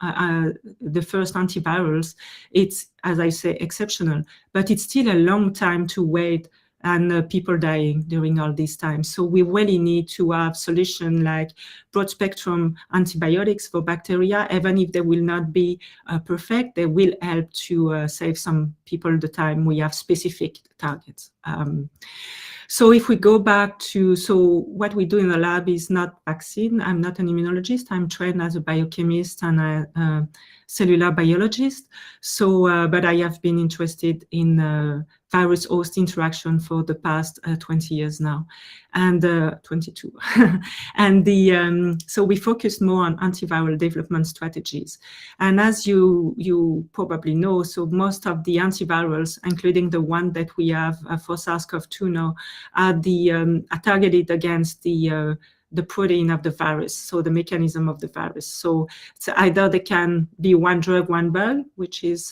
the first antivirals, it's, as I say, exceptional, but it's still a long time to wait and people dying during all this time. So we really need to have solutions like broad spectrum antibiotics for bacteria. Even if they will not be perfect, they will help to save some people the time we have specific targets. So if we go back to, so what we do in the lab is not vaccine. I'm not an immunologist. I'm trained as a biochemist and a cellular biologist. So, but I have been interested in virus-host interaction for the past 20 years now, and 22. And so we focus more on antiviral development strategies. And as you probably know, so most of the antivirals, including the one that we have for SARS-CoV-2 now, are targeted against the protein of the virus, so the mechanism of the virus. So either they can be one drug, one bug, which is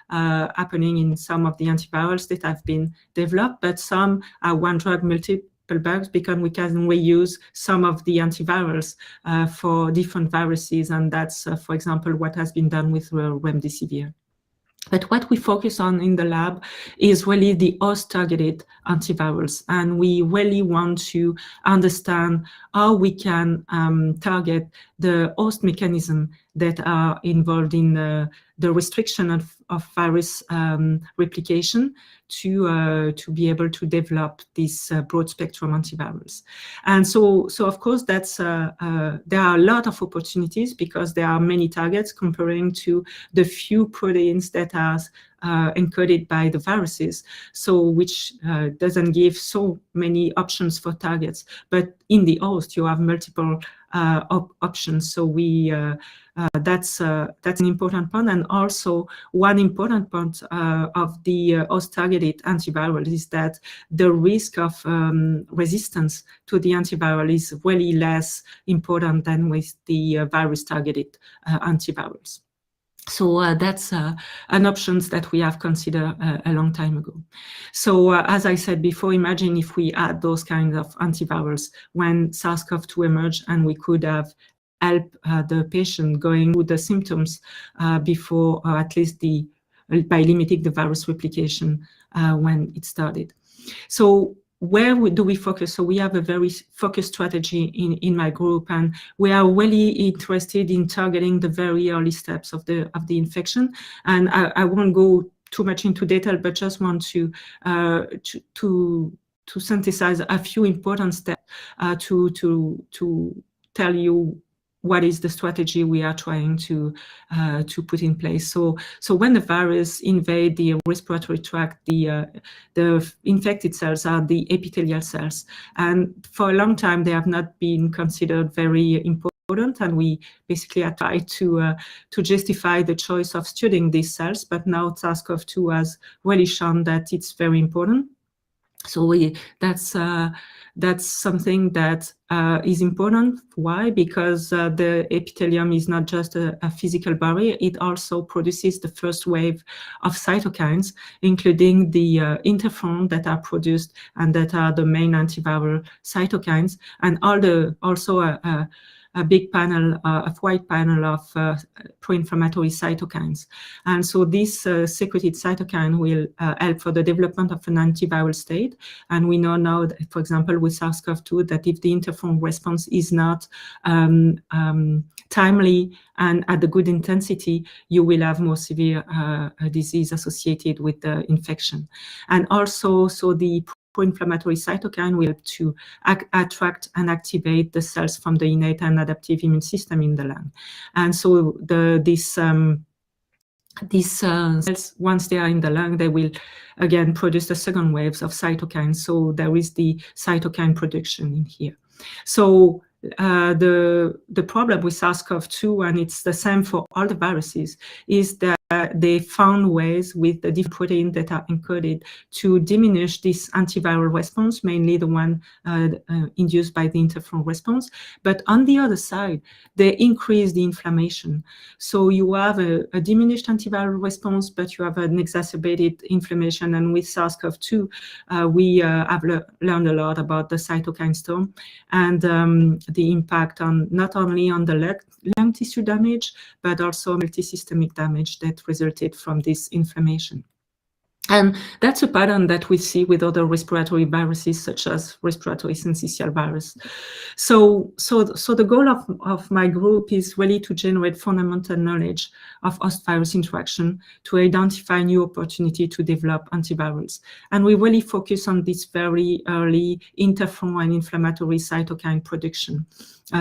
happening in some of the antivirals that have been developed, but some are one drug, multiple bugs, because we can reuse some of the antivirals for different viruses, and that's, for example, what has been done with remdesivir. But what we focus on in the lab is really the host-targeted antivirals, and we really want to understand how we can target the host mechanism that are involved in the restriction of virus replication to be able to develop these broad-spectrum antivirals. And so of course, that's there are a lot of opportunities because there are many targets comparing to the few proteins that are encoded by the viruses, so which doesn't give so many options for targets. But in the host, you have multiple options. So we that's an important point. And also one important point of the host-targeted antiviral is that the risk of resistance to the antiviral is really less important than with the virus-targeted antivirals. So that's an option that we have considered a long time ago. So as I said before, imagine if we had those kinds of antivirals when SARS-CoV-2 emerged, and we could have helped the patient going through the symptoms before, or at least by limiting the virus replication when it started. So where do we focus? So we have a very focused strategy in my group, and we are really interested in targeting the very early steps of the infection. And I won't go too much into detail, but just want to synthesize a few important steps to tell you what is the strategy we are trying to put in place. So when the virus invade the respiratory tract, the infected cells are the epithelial cells, and for a long time they have not been considered very important, and we basically are trying to justify the choice of studying these cells. But now SARS-CoV-2 has really shown that it's very important. So that's something that is important. Why? Because the epithelium is not just a physical barrier, it also produces the first wave of cytokines, including the interferon that are produced and that are the main antiviral cytokines, and also a big panel, a wide panel of pro-inflammatory cytokines. And so this secreted cytokine will help for the development of an antiviral state. And we know now, that, for example, with SARS-CoV-2, that if the interferon response is not timely and at a good intensity, you will have more severe disease associated with the infection. And also, so the pro-inflammatory cytokine will help to attract and activate the cells from the innate and adaptive immune system in the lung. And so these cells, once they are in the lung, they will again produce the second waves of cytokines. So there is the cytokine production in here. So the problem with SARS-CoV-2, and it's the same for all the viruses, is that they found ways with the different proteins that are encoded to diminish this antiviral response, mainly the one induced by the interferon response. But on the other side, they increase the inflammation. So you have a diminished antiviral response, but you have an exacerbated inflammation. And with SARS-CoV-2, we have learned a lot about the cytokine storm and the impact on not only on the lung tissue damage, but also multisystemic damage that resulted from this inflammation. And that's a pattern that we see with other respiratory viruses, such as respiratory syncytial virus. So the goal of my group is really to generate fundamental knowledge of host-virus interaction to identify new opportunity to develop antivirals. And we really focus on this very early interferon and inflammatory cytokine production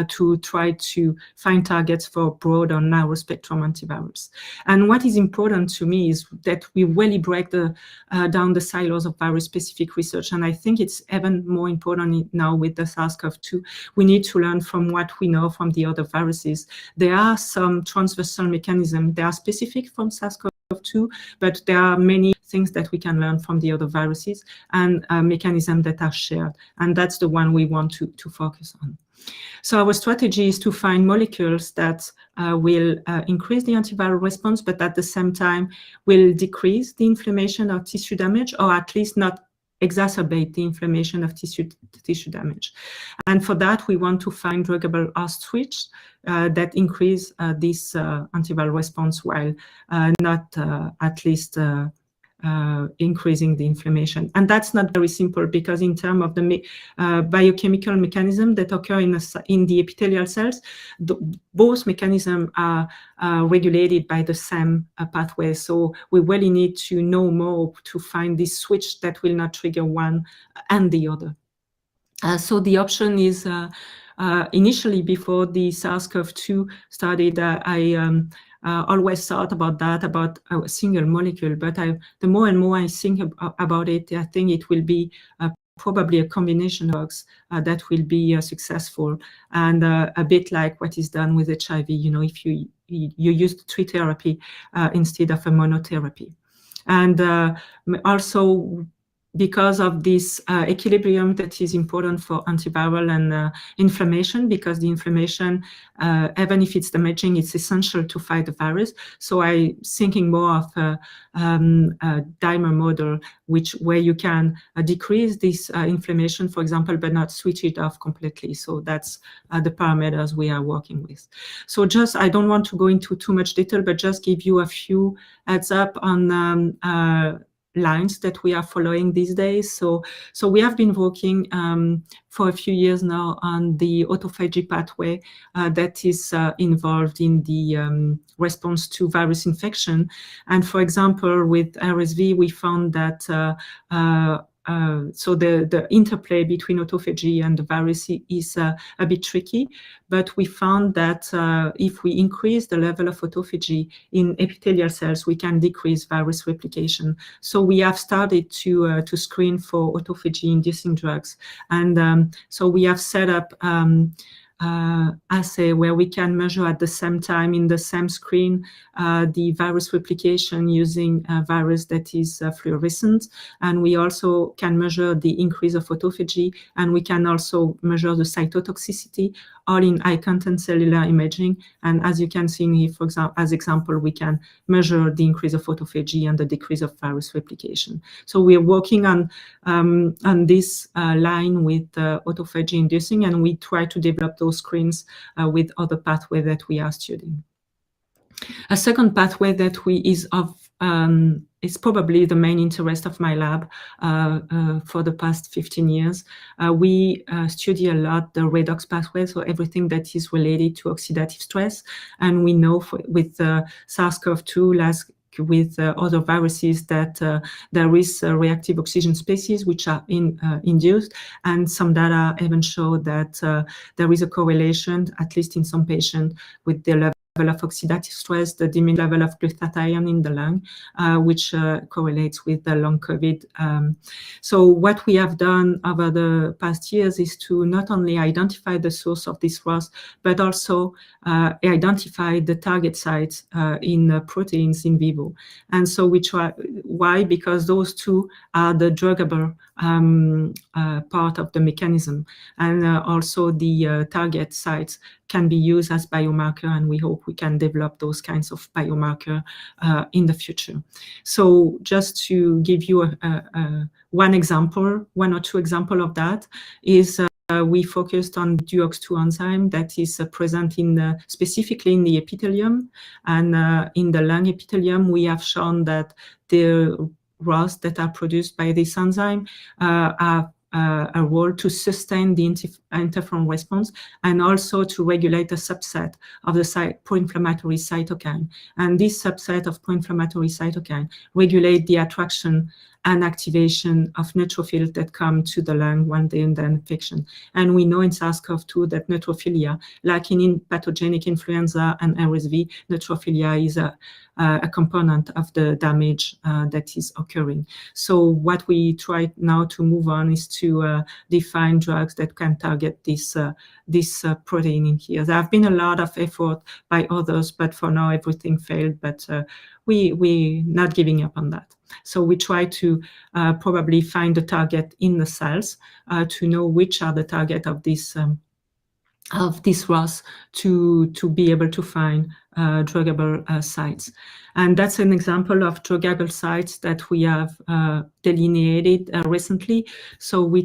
to try to find targets for broad or narrow spectrum antivirals. And what is important to me is that we really break down the silos of virus-specific research. And I think it's even more important now with the SARS-CoV-2. We need to learn from what we know from the other viruses. There are some transversal mechanisms. They are specific from SARS-CoV-2, but there are many things that we can learn from the other viruses and mechanisms that are shared. And that's the one we want to focus on. So our strategy is to find molecules that will increase the antiviral response, but at the same time will decrease the inflammation or tissue damage, or at least not exacerbate the inflammation of tissue damage. And for that, we want to find druggable host switch that increase this antiviral response while not at least increasing the inflammation. And that's not very simple, because in terms of the biochemical mechanism that occur in the epithelial cells, both mechanisms are regulated by the same pathway. So we really need to know more to find this switch that will not trigger one and the other. So the option is initially, before the SARS-CoV-2 started, I always thought about a single molecule, but the more and more I think about it, I think it will be probably a combination of drugs that will be successful, and a bit like what is done with HIV. You know, if you use the tree therapy instead of a monotherapy, and also because of this equilibrium that is important for antiviral and inflammation, because the inflammation, even if it's damaging, it's essential to fight the virus. So I'm thinking more of a dimer model, where you can decrease this inflammation, for example, but not switch it off completely. So that's the parameters we are working with. So just, I don't want to go into too much detail, but just give you a few heads up on lines that we are following these days. So we have been working for a few years now on the autophagy pathway that is involved in the response to virus infection. And for example, with RSV, we found that so the interplay between autophagy and the virus is a bit tricky, but we found that if we increase the level of autophagy in epithelial cells, we can decrease virus replication. So we have started to screen for autophagy-inducing drugs, and so we have set up assay where we can measure at the same time in the same screen the virus replication using a virus that is fluorescent, and we also can measure the increase of autophagy, and we can also measure the cytotoxicity, all in high content cellular imaging. And as you can see here, for example, as example, we can measure the increase of autophagy and the decrease of virus replication. So we are working on this line with autophagy inducing, and we try to develop those screens with other pathway that we are studying. A second pathway that is probably the main interest of my lab for the past 15 years. We study a lot the Redox Pathway, so everything that is related to oxidative stress. And we know with SARS-CoV-2, with other viruses, that there is reactive oxygen species which are induced, and some data even show that there is a correlation, at least in some patients, with the level of oxidative stress, the diminished level of glutathione in the lung, which correlates with the long COVID. So what we have done over the past years is to not only identify the source of this ROS, but also identify the target sites in proteins in vivo. And so we try, why? Because those two are the druggable part of the mechanism, and also the target sites can be used as biomarker, and we hope we can develop those kinds of biomarker in the future. So just to give you one or two example of that is we focused on DUOX2 enzyme that is present specifically in the epithelium, and in the lung epithelium we have shown that the ROS that are produced by this enzyme have a role to sustain the interferon response and also to regulate a subset of the pro-inflammatory cytokine. And this subset of pro-inflammatory cytokine regulate the attraction and activation of neutrophils that come to the lung when they're in the infection. And we know in SARS-CoV-2 that neutrophilia, like in pathogenic influenza and RSV, neutrophilia is a component of the damage that is occurring. So what we try now to move on is to define drugs that can target this protein in here. There have been a lot of effort by others, but for now everything failed. But we're not giving up on that. So we try to probably find the target in the cells to know which are the target of this ROS to be able to find druggable sites. And that's an example of druggable sites that we have delineated recently. So we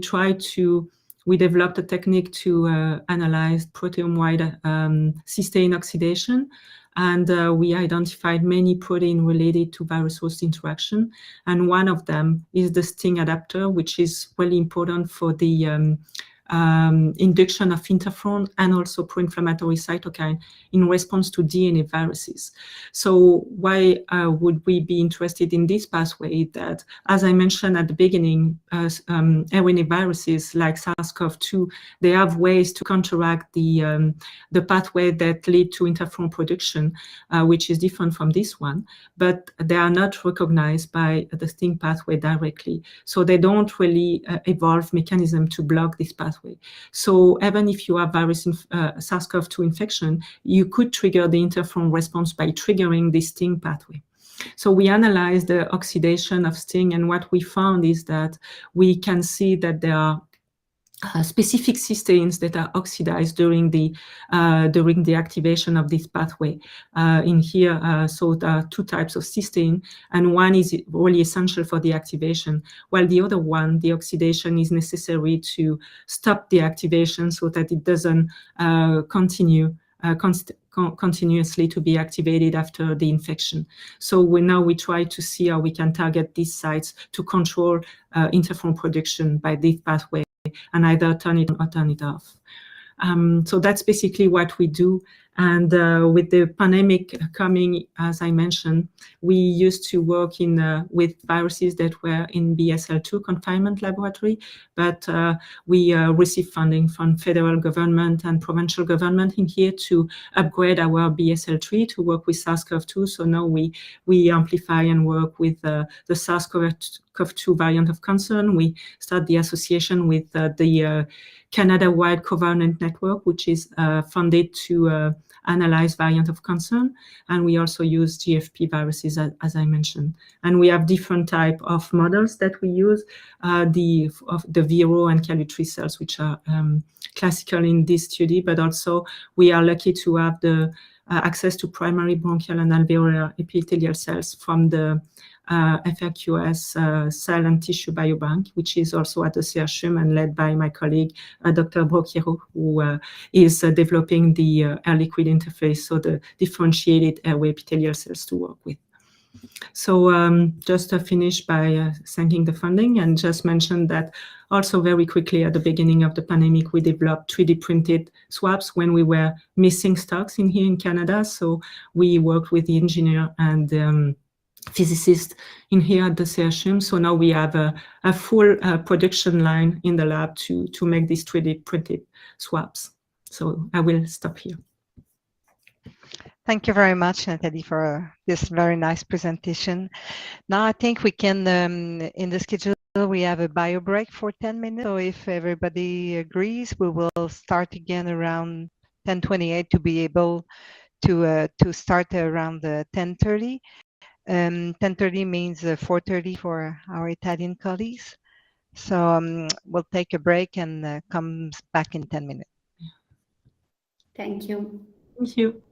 developed a technique to analyze proteome-wide cysteine oxidation. And we identified many proteins related to virus-host interaction. And one of them is the STING adapter, which is really important for the induction of interferon and also pro-inflammatory cytokine in response to DNA viruses. So why would we be interested in this pathway? That, as I mentioned at the beginning, RNA viruses like SARS-CoV-2, they have ways to counteract the pathway that lead to interferon production, which is different from this one, but they are not recognized by the STING pathway directly. So they don't really evolve mechanism to block this pathway. So even if you have virus SARS-CoV-2 infection, you could trigger the interferon response by triggering the STING pathway. So we analyzed the oxidation of STING, and what we found is that we can see that there are specific cysteines that are oxidized during the activation of this pathway. In here, so there are two types of cysteine, and one is really essential for the activation, while the other one, the oxidation, is necessary to stop the activation so that it doesn't continue continuously to be activated after the infection. So we try to see how we can target these sites to control interferon production by this pathway, and either turn it on or turn it off. So that's basically what we do. And with the pandemic coming, as I mentioned, we used to work with viruses that were in BSL-2 confinement laboratory, but we received funding from federal government and provincial government in here to upgrade our BSL-3 to work with SARS-CoV-2. So now we amplify and work with the SARS-CoV-2 variant of concern. We start the association with the Canada-wide Covenant Network, which is funded to analyze variant of concern. And we also use GFP viruses, as I mentioned. And we have different type of models that we use, the Vero and Cali3 cells, which are classical in this study, but also we are lucky to have the access to primary bronchial and alveolar epithelial cells from the FRQS Cell and Tissue Biobank, which is also at the CHUM and led by my colleague, Dr. Brochiero, who is developing the air liquid interface, so the differentiated airway epithelial cells to work with. So just to finish by thanking the funding, and just mention that also very quickly at the beginning of the pandemic, we developed 3D printed swabs when we were missing stocks in here in Canada. So we worked with the engineer and physicist in here at the CHUM. So now we have a full production line in the lab to make these 3D printed swabs. So I will stop here. Thank you very much, Nathalie, for this very nice presentation. Now I think we can, in the schedule, we have a bio break for 10 minutes. So if everybody agrees, we will start again around 10:28 to be able to start around 10:30. 10:30 means 4:30 for our Italian colleagues. So we'll take a break and come back in 10 minutes. Thank you. Thank you.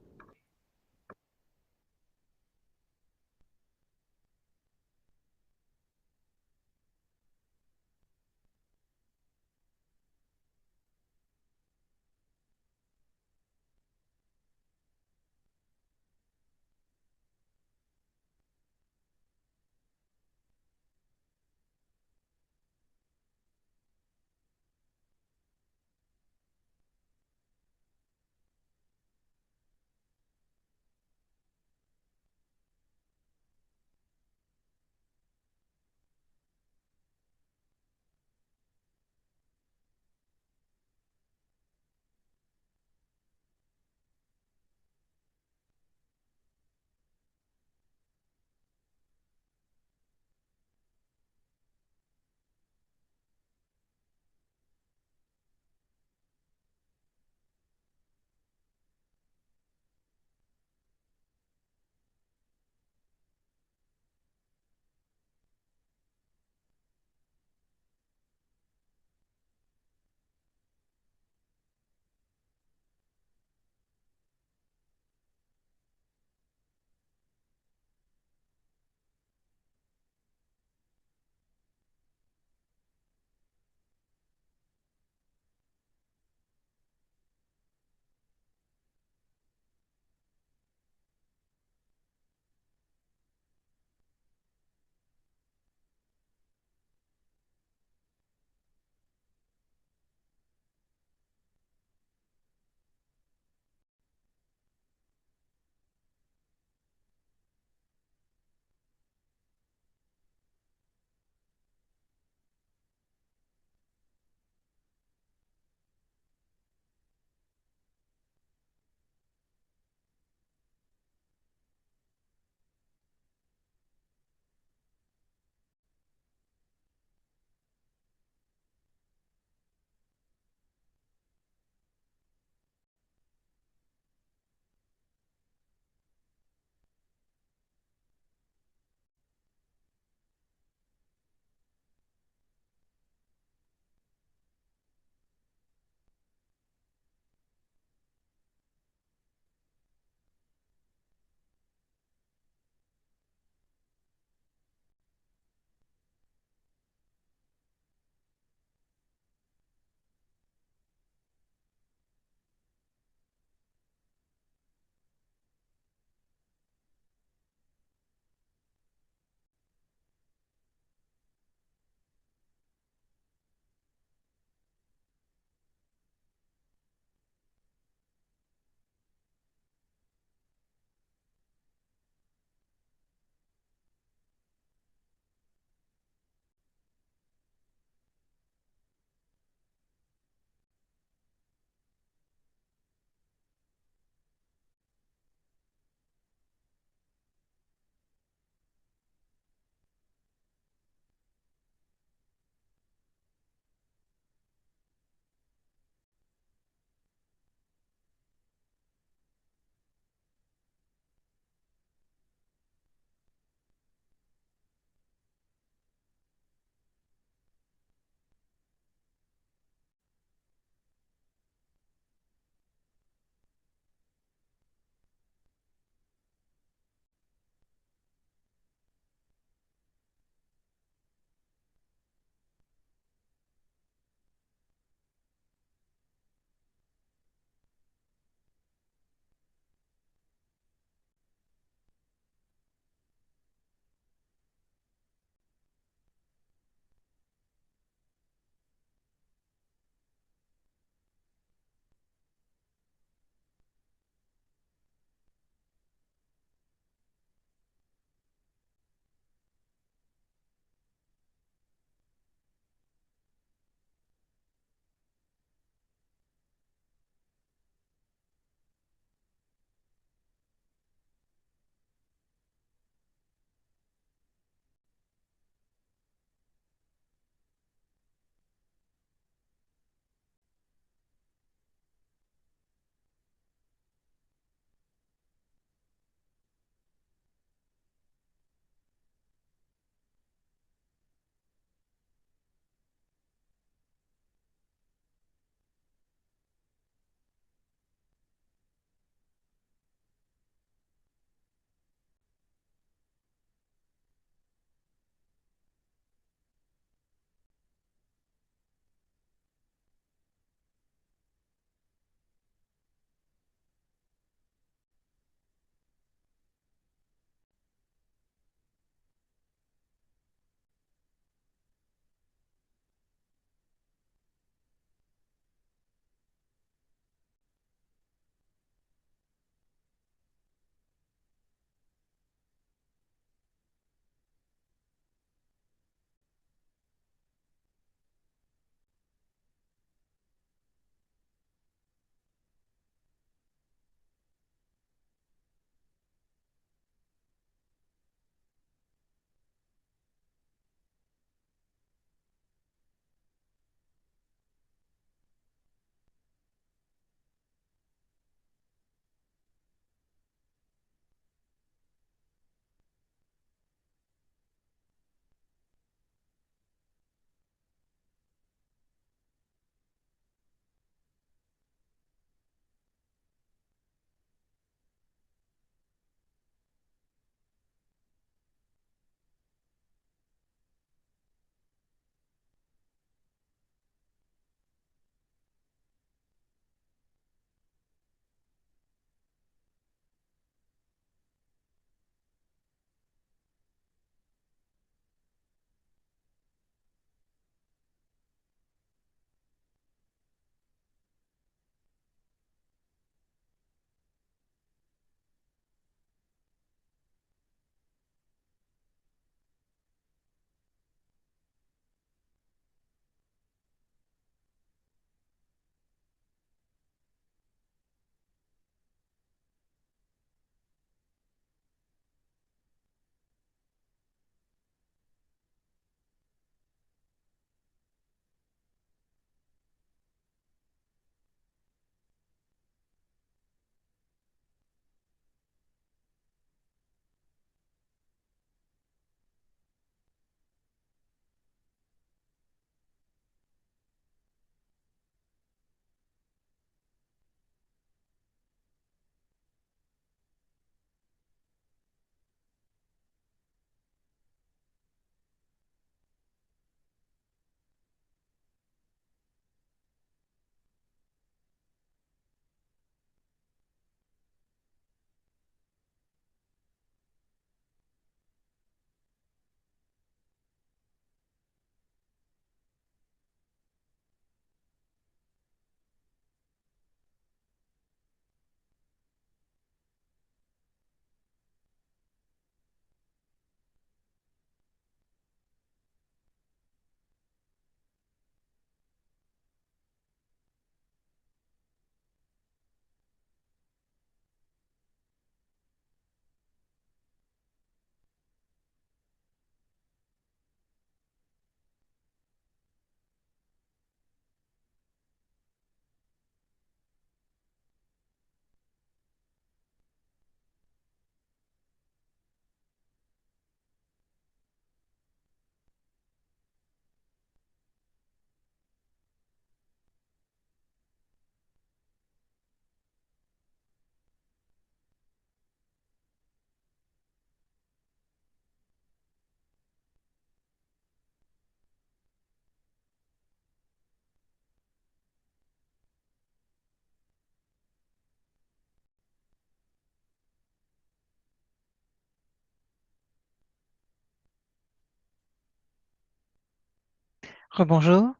Rebonjour.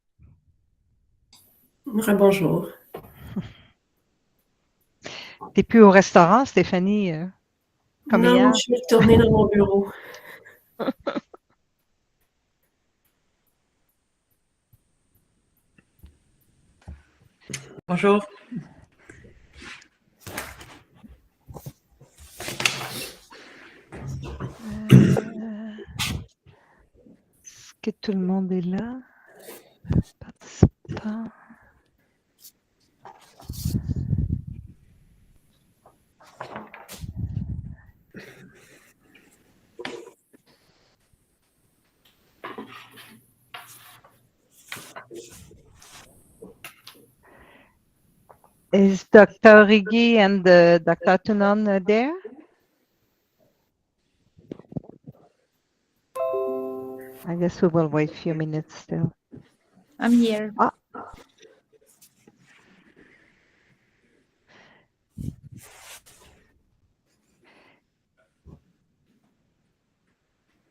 Rebonjour. T'es plus au restaurant, Stéphanie, comme Non, hier? je suis retournée dans mon bureau. Bonjour. Est-ce que tout le monde est là? Participants. Is Dr. Riggi and Dr. Tunon there? I guess we will wait a few minutes still. I'm here. Ah.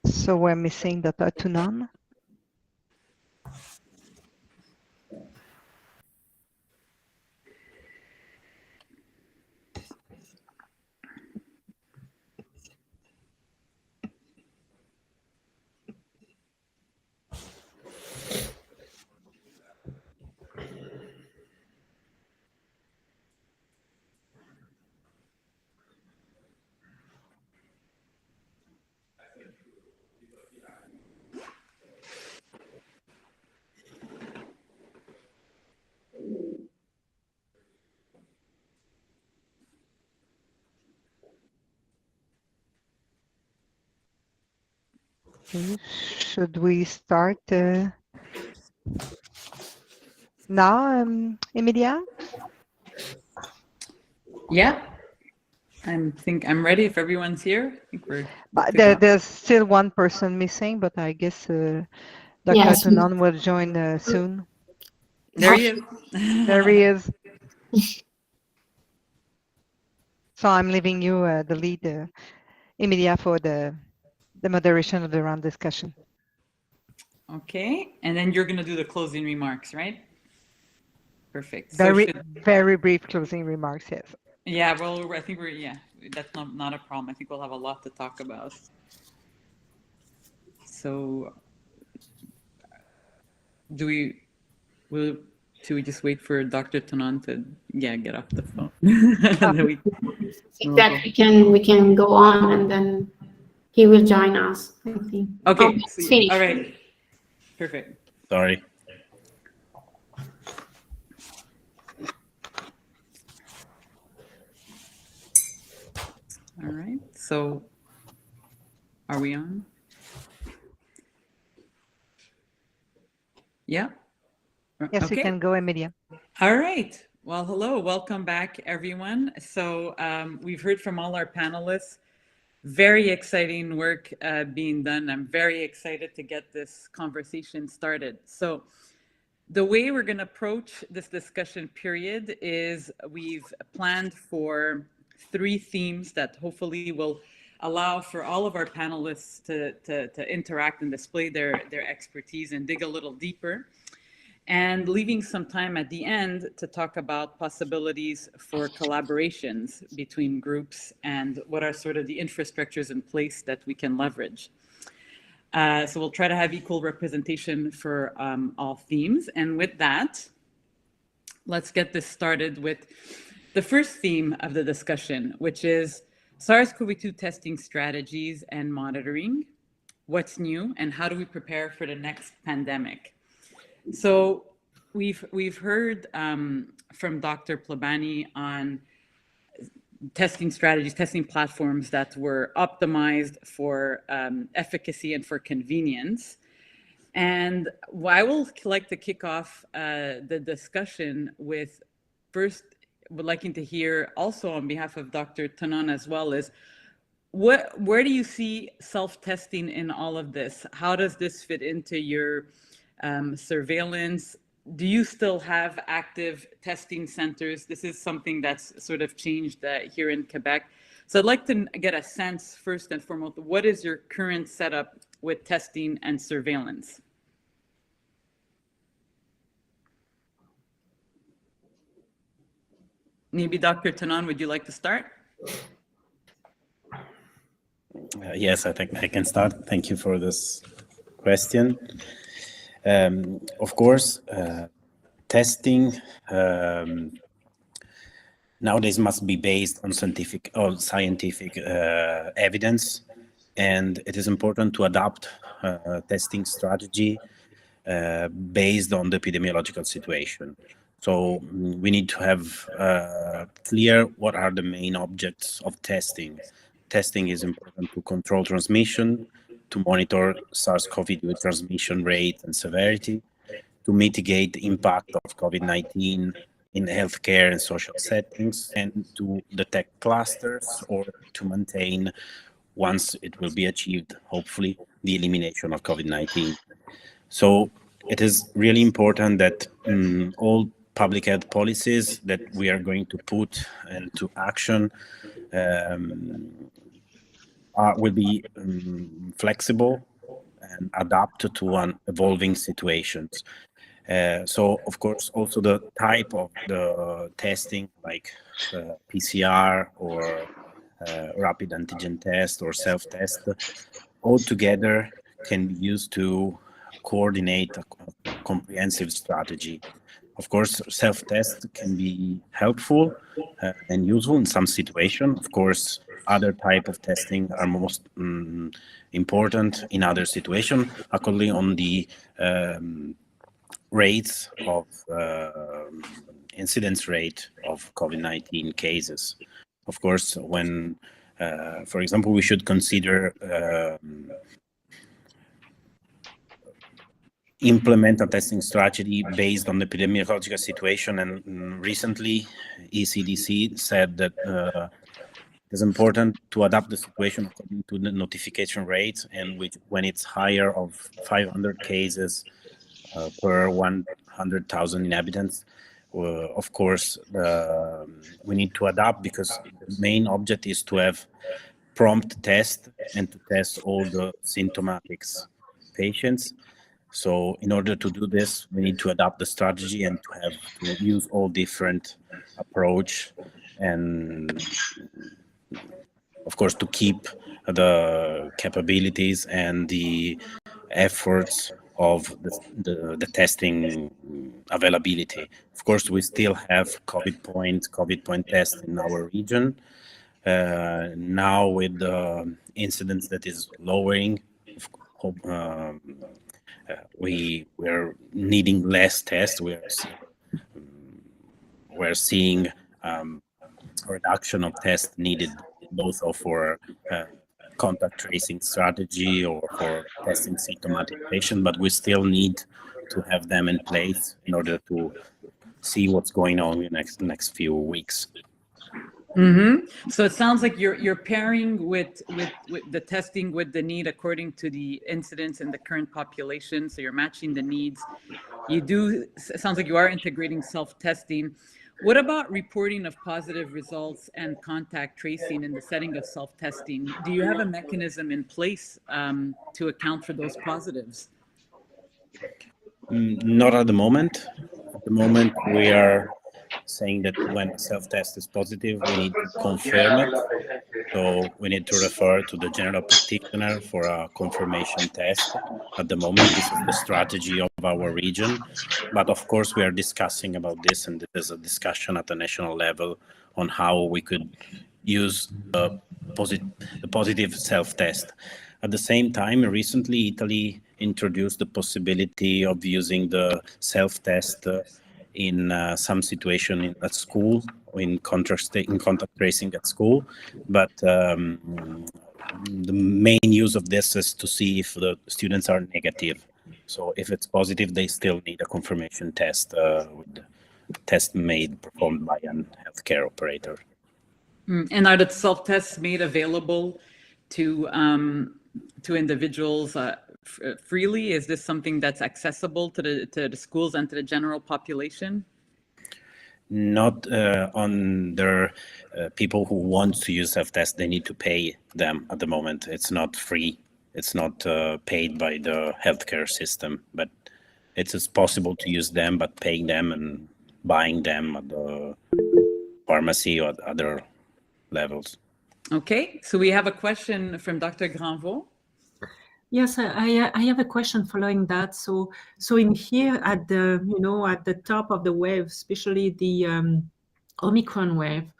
So we're missing Dr. Tunon. Okay. Should we start now, Emilia? Yeah, I think I'm ready if everyone's here. I think we're But there's still one person missing, but I guess Dr. Yes. Tunon will join soon. There he is. There he is. So I'm leaving you the lead, Emilia, for the moderation of the round discussion. Okay, and then you're going to do the closing remarks, right? Perfect. Very brief closing remarks, yes. Yeah, well, I think that's not a problem. I think we'll have a lot to talk about. So should we just wait for Dr. Tunon to get off the phone? Exactly. We can go on and then he will join us, I think. Okay. Finish. All right. Perfect. Sorry. All right. So are we on? Yeah. Yes, okay. You can go, Emilia. All right. Well, hello. Welcome back, everyone. So we've heard from all our panelists. Very exciting work being done. I'm very excited to get this conversation started. So the way we're going to approach this discussion period is we've planned for 3 themes that hopefully will allow for all of our panelists to interact and display their expertise and dig a little deeper, and leaving some time at the end to talk about possibilities for collaborations between groups and what are sort of the infrastructures in place that we can leverage. So we'll try to have equal representation for all themes. And with that, let's get this started with the first theme of the discussion, which is SARS-CoV-2 testing strategies and monitoring. What's new and how do we prepare for the next pandemic? So we've heard from Dr. Plebani on testing strategies, testing platforms that were optimized for efficacy and for convenience. And I will like to kick off the discussion with first, would liking to hear also on behalf of Dr. Tunon as well is, where do you see self-testing in all of this? How does this fit into your surveillance? Do you still have active testing centers? This is something that's sort of changed here in Quebec. So I'd like to get a sense, first and foremost, what is your current setup with testing and surveillance? Maybe Dr. Tanan, would you like to start? Yes, I think I can start. Thank you for this question. Of course, testing nowadays must be based on scientific evidence, and it is important to adopt testing strategy based on the epidemiological situation. So we need to have clear what are the main objects of testing. Testing is important to control transmission, to monitor SARS-CoV-2 transmission rate and severity, to mitigate the impact of COVID-19 in healthcare and social settings, and to detect clusters or to maintain, once it will be achieved, hopefully, the elimination of COVID-19. So it is really important that all public health policies that we are going to put into action will be flexible and adapt to evolving situations. So, of course, also the type of the testing, like PCR or rapid antigen test or self-test, all together can be used to coordinate a comprehensive strategy. Of course, self-test can be helpful and useful in some situations. Of course, other type of testing are most important in other situations, according on the rates of incidence rate of COVID-19 cases. Of course, when, for example, we should consider implement a testing strategy based on the epidemiological situation. And recently, ECDC said that it is important to adapt the situation according to the notification rate, and when it's higher of 500 cases per 100,000 inhabitants, of course, we need to adapt, because the main object is to have prompt test and to test all the symptomatic patients. So in order to do this, we need to adapt the strategy and to use all different approach, and of course to keep the capabilities and the efforts of the testing availability. Of course, we still have COVID point test in our region. Now with the incidence that is lowering, we are needing less tests. We're seeing a reduction of tests needed, both for contact tracing strategy or for testing symptomatic patients, but we still need to have them in place in order to see what's going on in the next few weeks. Mm-hmm. So it sounds like you're pairing with the testing with the need according to the incidence in the current population. So you're matching the needs. It sounds like you are integrating self-testing. What about reporting of positive results and contact tracing in the setting of self-testing? Do you have a mechanism in place to account for those positives? Not at the moment. At the moment, we are saying that when a self-test is positive, we need to confirm it. So we need to refer to the general practitioner for a confirmation test. At the moment, this is the strategy of our region. But of course, we are discussing about this, and there's a discussion at the national level on how we could use the positive self-test. At the same time, recently, Italy introduced the possibility of using the self-test in some situation at school, in contact tracing at school. But the main use of this is to see if the students are negative. So if it's positive, they still need a confirmation test with the test performed by a healthcare operator. And are the self-tests made available to individuals freely? Is this something that's accessible to the schools and to the general population? Not on their people who want to use self-test. They need to pay them at the moment. It's not free. It's not paid by the healthcare system, but it is possible to use them, but paying them and buying them at the pharmacy or other levels. Okay, so we have a question from Dr. Granvaux. Yes, I have a question following that. So in here at the at the top of the wave, especially the Omicron wave,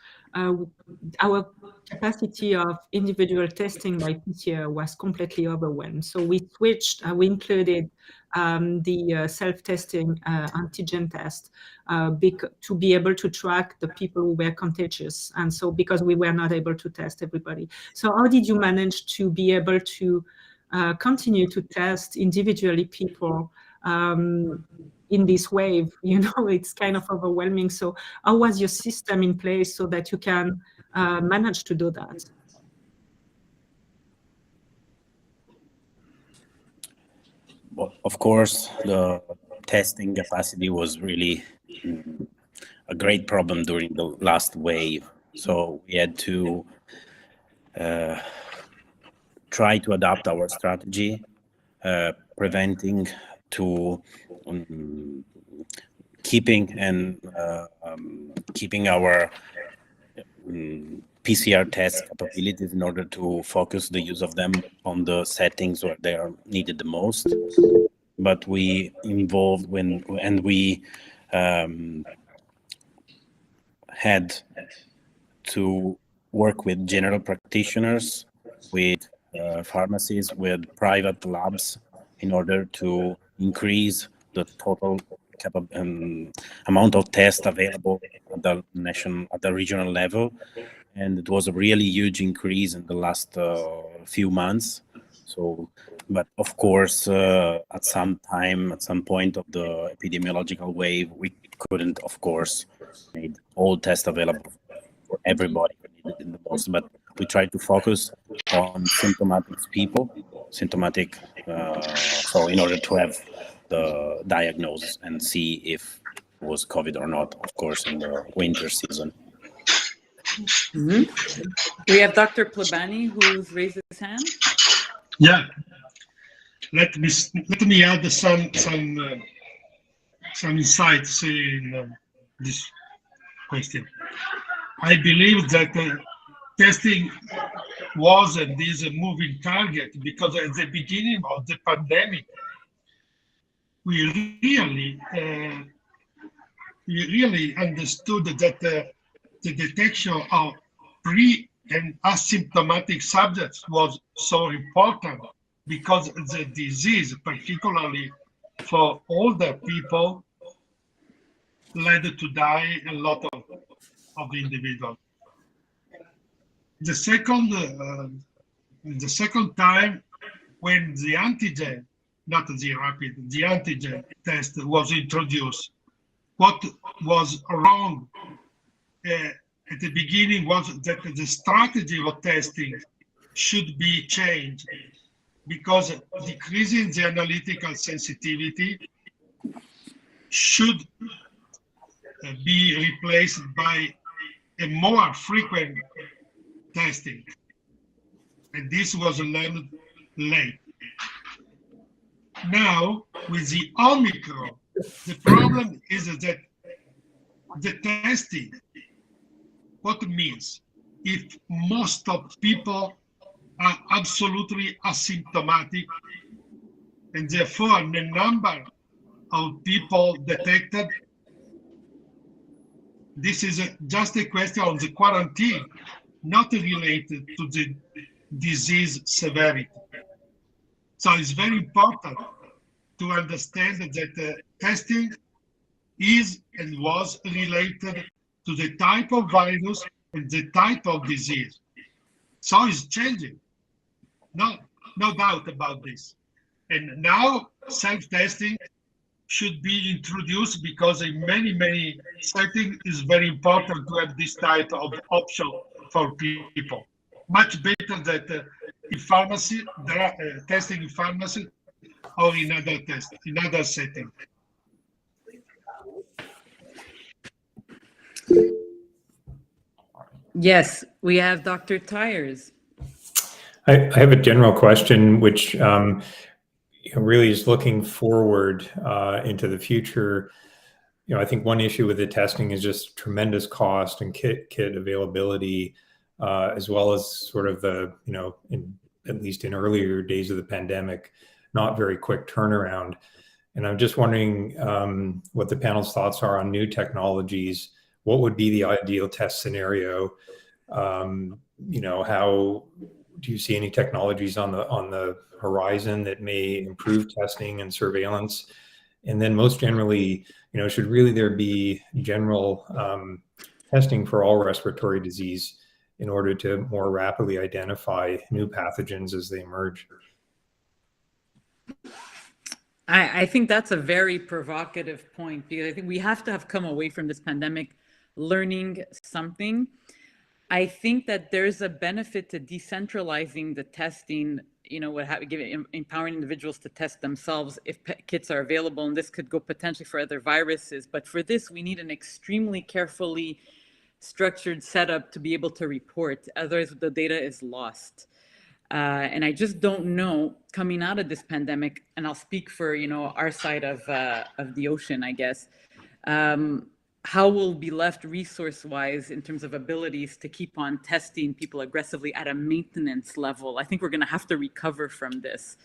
our capacity of individual testing by PCR was completely overwhelmed. So we switched. We included the self-testing antigen test to be able to track the people who were contagious, and so because we were not able to test everybody. So how did you manage to be able to continue to test individually people in this wave? It's kind of overwhelming. So how was your system in place so that you can manage to do that? Well, of course, the testing capacity was really a great problem during the last wave. So we had to try to adapt our strategy, preventing to keeping our PCR test capabilities in order to focus the use of them on the settings where they are needed the most. But we involved we had to work with general practitioners, with pharmacies, with private labs, in order to increase the total amount of tests available at the regional level. And it was a really huge increase in the last few months. So, but of course, at some point of the epidemiological wave, we couldn't, of course, make all tests available for everybody who needed it the most. But we tried to focus on symptomatic people, so in order to have the diagnosis and see if it was COVID or not, of course, in the winter season. Mm-hmm. We have Dr. Plebani who's raised his hand. Yeah, let me add some insights in this question. I believe that testing was and is a moving target because at the beginning of the pandemic, we really understood that the detection of pre and asymptomatic subjects was so important because the disease, particularly for older people, led to die a lot of individuals. The second time when the antigen, not the rapid, the antigen test was introduced, what was wrong at the beginning was that the strategy of testing should be changed because decreasing the analytical sensitivity should be replaced by a more frequent testing. And this was learned late. Now, with the Omicron, the problem is that the testing, what it means, if most of people are absolutely asymptomatic, and therefore the number of people detected, this is just a question of the quarantine, not related to the disease severity. So it's very important to understand that testing is and was related to the type of virus and the type of disease. So it's changing. No doubt about this. And now self-testing should be introduced because in many settings it's very important to have this type of option for people. Much better than in pharmacy, testing in pharmacy or in other settings. Yes, we have Dr. Tyers. I have a general question, which really is looking forward into the future. I think one issue with the testing is just tremendous cost and kit availability, as well as sort of the, at least in earlier days of the pandemic, not very quick turnaround. And I'm just wondering what the panel's thoughts are on new technologies. What would be the ideal test scenario? How do you see any technologies on the horizon that may improve testing and surveillance? And then most generally, should really there be general testing for all respiratory disease in order to more rapidly identify new pathogens as they emerge? I think that's a very provocative point, because I think we have to have come away from this pandemic learning something. I think that there's a benefit to decentralizing the testing, empowering individuals to test themselves if kits are available, and this could go potentially for other viruses. But for this, we need an extremely carefully structured setup to be able to report, otherwise the data is lost. And I just don't know, coming out of this pandemic, and I'll speak for our side of the ocean, I guess, how we'll be left resource-wise in terms of abilities to keep on testing people aggressively at a maintenance level. I think we're going to have to recover from this.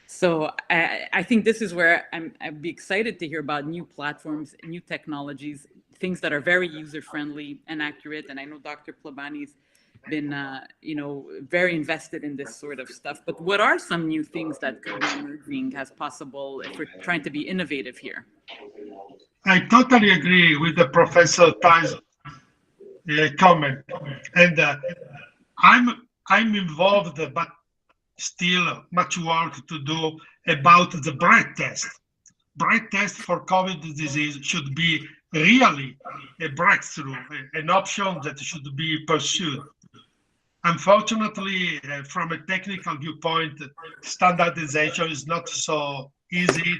So I think this is where I'd be excited to hear about new platforms, new technologies, things that are very user-friendly and accurate. And I know Dr. Plebani's been very invested in this sort of stuff. But what are some new things that could be emerging as possible if we're trying to be innovative here? I totally agree with the Professor Tai's comment, and I'm involved, but still much work to do about the breath test. Breath test for COVID disease should be really a breakthrough, an option that should be pursued. Unfortunately, from a technical viewpoint, standardization is not so easy,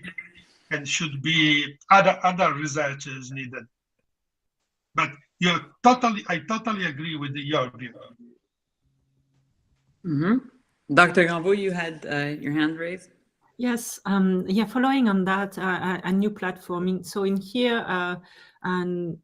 and should be other research is needed. But I totally agree with your view. Mm-hmm. Dr. Gambo, you had your hand raised. Yes, following on that, a new platform. So in here, and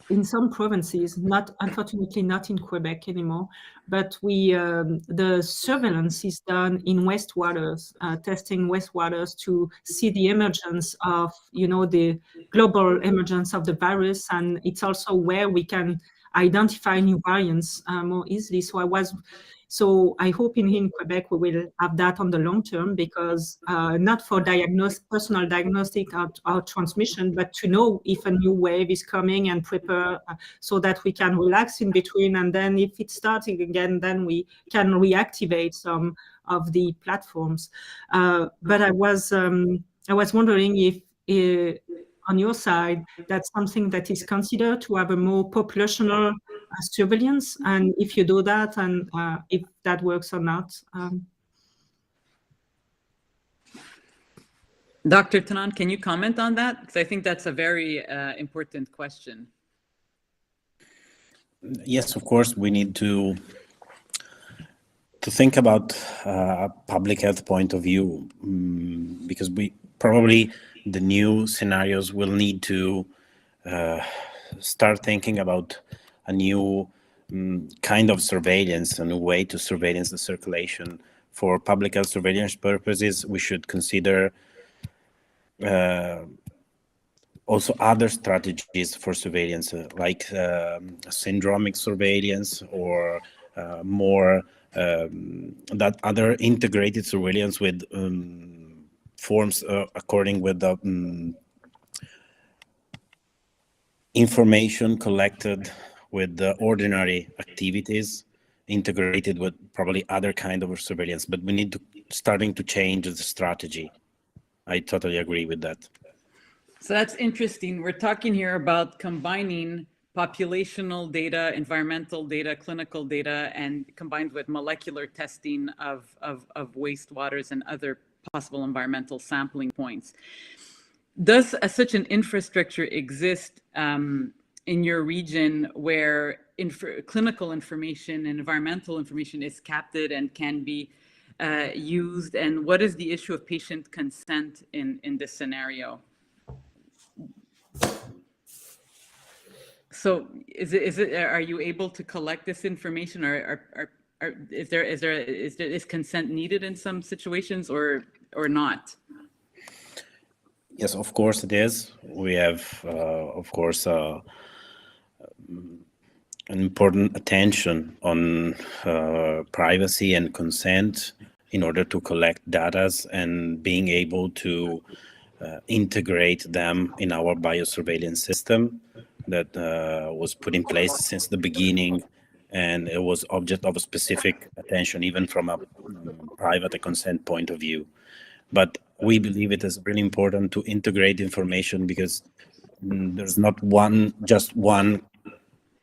in some provinces, unfortunately not in Quebec anymore, but the surveillance is done in wastewaters, testing wastewaters to see the emergence of, the global emergence of the virus. And it's also where we can identify new variants more easily. So I hope in Quebec we will have that on the long term, because not for personal diagnostic or transmission, but to know if a new wave is coming and prepare so that we can relax in between. And then if it's starting again, then we can reactivate some of the platforms. But I was wondering if on your side, that's something that is considered to have a more populational surveillance, and if you do that, and if that works or not. Dr. Tanan, can you comment on that? Because I think that's a very important question. Yes, of course, we need to think about a public health point of view, because the new scenarios will need to start thinking about a new kind of surveillance, a new way to surveillance the circulation. For public health surveillance purposes, we should consider also other strategies for surveillance, like syndromic surveillance, or more that other integrated surveillance with forms according with the information collected with the ordinary activities, integrated with probably other kind of surveillance. But we need to starting to change the strategy. I totally agree with that. So that's interesting. We're talking here about combining populational data, environmental data, clinical data, and combined with molecular testing of wastewaters and other possible environmental sampling points. Does such an infrastructure exist in your region where clinical information and environmental information is captured and can be used? And what is the issue of patient consent in this scenario? So are you able to collect this information, or is consent needed in some situations or not? Yes, of course it is. We have, of course, an important attention on privacy and consent in order to collect data and being able to integrate them in our biosurveillance system that was put in place since the beginning, and it was object of a specific attention even from a private consent point of view. But we believe it is really important to integrate information because there's not just one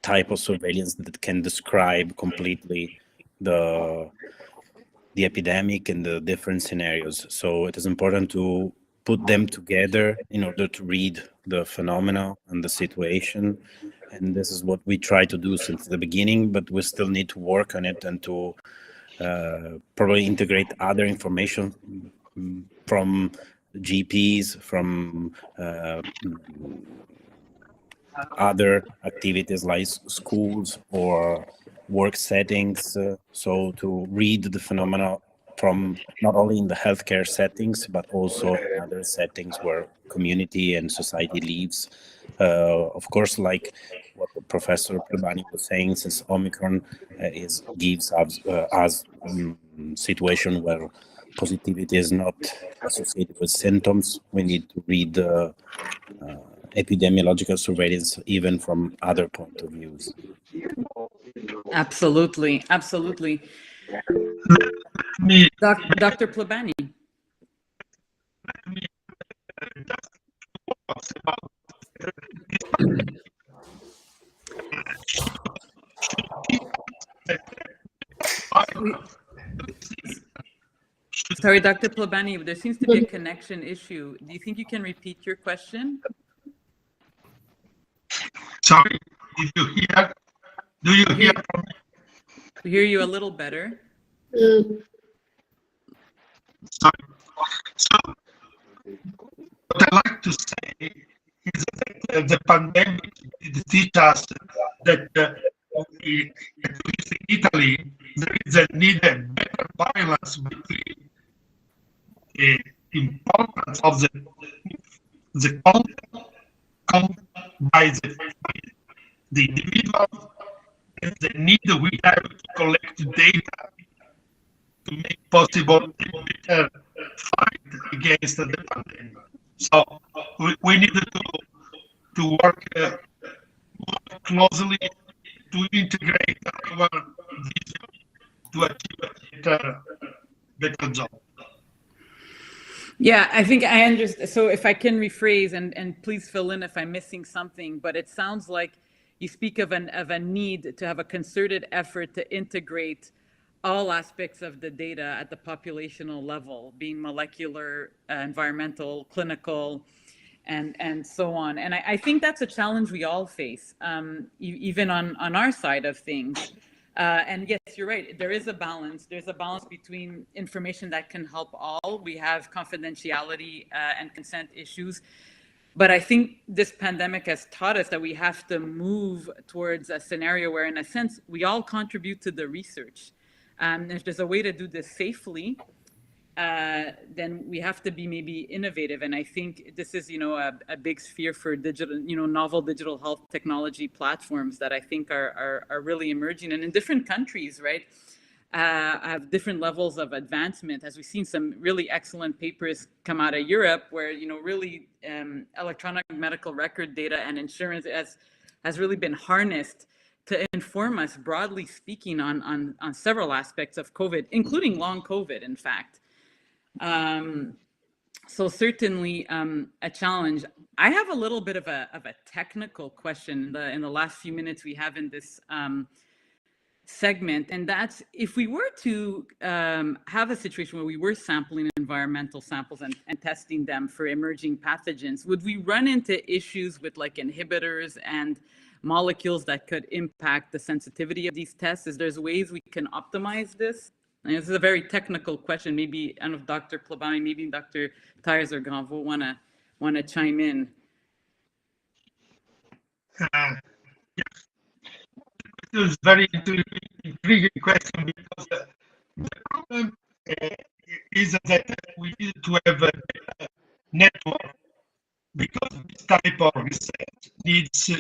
type of surveillance that can describe completely the epidemic and the different scenarios. So it is important to put them together in order to read the phenomena and the situation. And this is what we try to do since the beginning, but we still need to work on it and to probably integrate other information from GPs, from other activities like schools or work settings, so to read the phenomena from not only in the healthcare settings, but also in other settings where community and society lives. Of course, like what Professor Plebani was saying, since Omicron gives us situation where positivity is not associated with symptoms, we need to read the epidemiological surveillance even from other point of views. Absolutely, absolutely. Dr. Plebani. Sorry, Dr. Plebani, there seems to be a connection issue. Do you think you can repeat your question? Sorry, did you hear? Do you hear from me? We hear you a little better. Sorry. So, what I like to say is that the pandemic teaches us that at least in Italy, there is a need a better balance between the importance of the content by the individual and the need we have to collect data to make possible a better fight against the pandemic. So we need to work closely to integrate our vision to achieve a better job. Yeah, I think I understand. So if I can rephrase, and please fill in if I'm missing something, but it sounds like you speak of a need to have a concerted effort to integrate all aspects of the data at the populational level, being molecular, environmental, clinical, and so on. And I think that's a challenge we all face, even on our side of things. And yes, you're right. There is a balance. There's a balance between information that can help all. We have confidentiality and consent issues. But I think this pandemic has taught us that we have to move towards a scenario where, in a sense, we all contribute to the research. If there's a way to do this safely, then we have to be maybe innovative. And I think this is, a big sphere for digital, novel digital health technology platforms that I think are really emerging. And in different countries, right, have different levels of advancement. As we've seen some really excellent papers come out of Europe where, really electronic medical record data and insurance has really been harnessed to inform us, broadly speaking, on several aspects of COVID, including long COVID, in fact. So certainly a challenge. I have a little bit of a technical question in the last few minutes we have in this segment, and that's if we were to have a situation where we were sampling environmental samples and testing them for emerging pathogens, would we run into issues with like inhibitors and molecules that could impact the sensitivity of these tests? Is there ways we can optimize this? And this is a very technical question. Maybe I don't know if Dr. Plebani, maybe Dr. Tyers or Granvaux want to chime in. It was very intriguing question because the problem is that we need to have a network because this type of research needs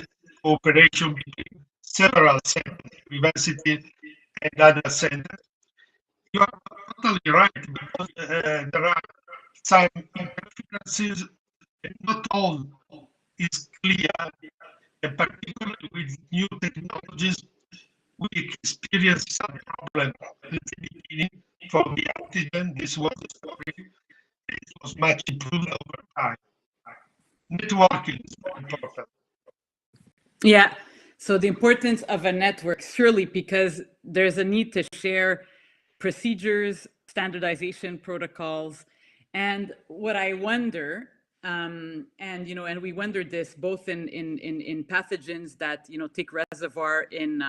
cooperation between several centers, universities and other centers. You are totally right because there are some interferences and not all is clear, and particularly with new technologies, we experienced some problem at the beginning for the antigen. This was a story. It was much improved over time. Networking is very important. Yeah. So the importance of a network, surely, because there's a need to share procedures, standardization protocols, and what I wonder, and we wondered this both in pathogens that take reservoir in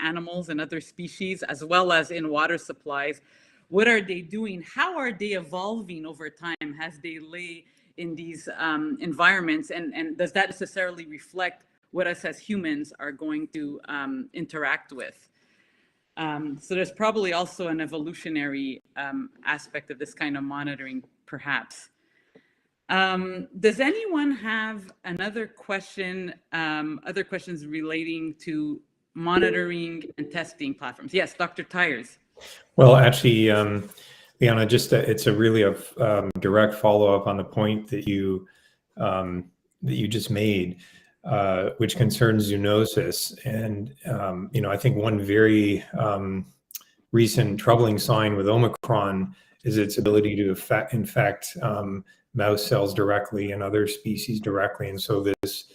animals and other species, as well as in water supplies. What are they doing? How are they evolving over time as they lay in these environments? And does that necessarily reflect what us as humans are going to interact with? So there's probably also an evolutionary aspect of this kind of monitoring, perhaps. Does anyone have another question, other questions relating to monitoring and testing platforms? Yes, Dr. Tyers. Well, actually, Liana, just it's a really direct follow-up on the point that you just made, which concerns zoonosis. And I think one very recent troubling sign with Omicron is its ability to infect mouse cells directly and other species directly. And so this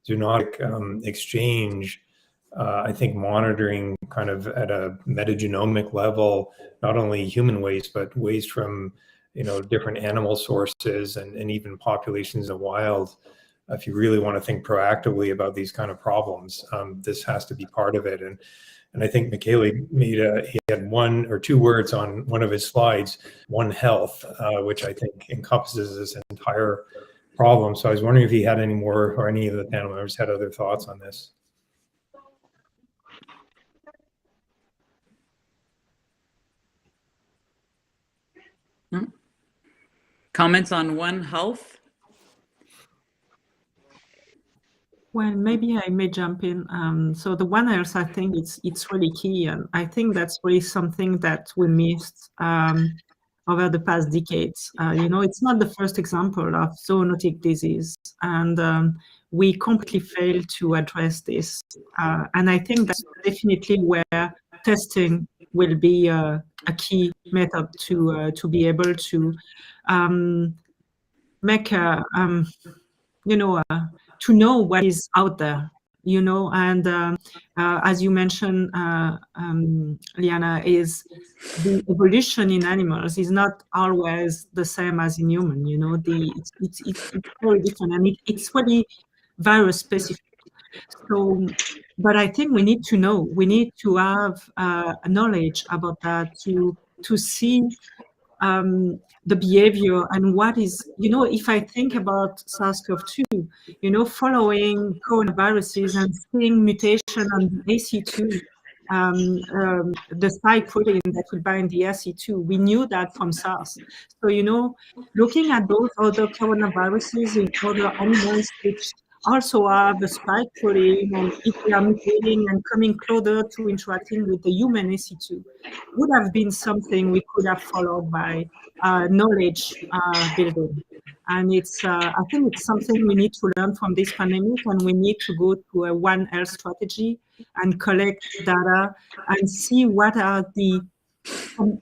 zoonotic exchange, I think monitoring kind of at a metagenomic level, not only human waste, but waste from different animal sources and even populations in the wild. If you really want to think proactively about these kind of problems, this has to be part of it. And I think Michele he had one or two words on one of his slides, One Health, which I think encompasses this entire problem. So I was wondering if he had any more, or any of the panel members had other thoughts on this. Comments on One Health? Well, maybe I may jump in. So the One Health, I think it's really key, and I think that's really something that we missed over the past decades. It's not the first example of zoonotic disease, and we completely failed to address this. And I think that's definitely where testing will be a key method to be able to make to know what is out there, and as you mentioned, Liana, is the evolution in animals is not always the same as in human. It's very different, and it's really virus specific. So, but I think we need to have knowledge about that to see the behavior and what is, if I think about SARS-CoV-2, following coronaviruses and seeing mutation on the AC2, the spike protein that will bind the AC2, we knew that from SARS. So, looking at those other coronaviruses in other animals which also have a spike protein, and if they are mutating and coming closer to interacting with the human AC2, would have been something we could have followed by knowledge building. And I think it's something we need to learn from this pandemic, and we need to go to a One Health strategy and collect data and see what are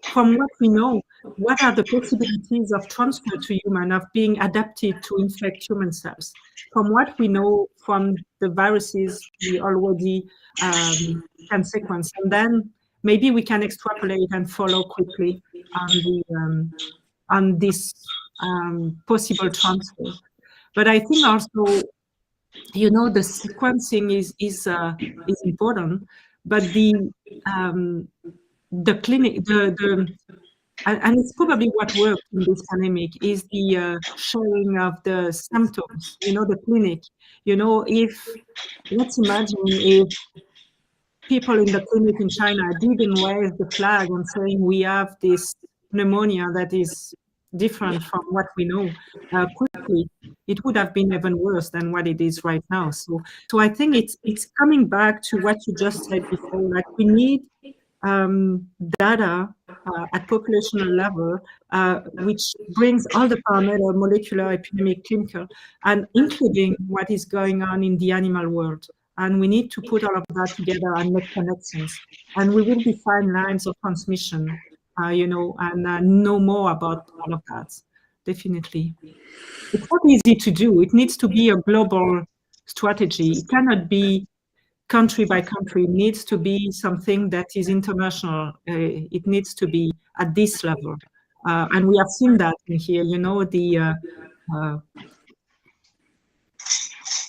from what we know, what are the possibilities of transfer to human, of being adapted to infect human cells. From what we know from the viruses we already can sequence, and then maybe we can extrapolate and follow quickly on this possible transfer. But I think also, the sequencing is important, but the clinic, and it's probably what worked in this pandemic is the sharing of the symptoms, the clinic. If, let's imagine if people in the clinic in China didn't raise the flag and saying we have this pneumonia that is different from what we know quickly, it would have been even worse than what it is right now. So I think it's coming back to what you just said before, like we need data at populational level, which brings all the parameters, molecular, epidemic, clinical, and including what is going on in the animal world. And we need to put all of that together and make connections. And we will define lines of transmission, and know more about all of that, definitely. It's not easy to do. It needs to be a global strategy. It cannot be country by country. It needs to be something that is international. It needs to be at this level. And we have seen that in here,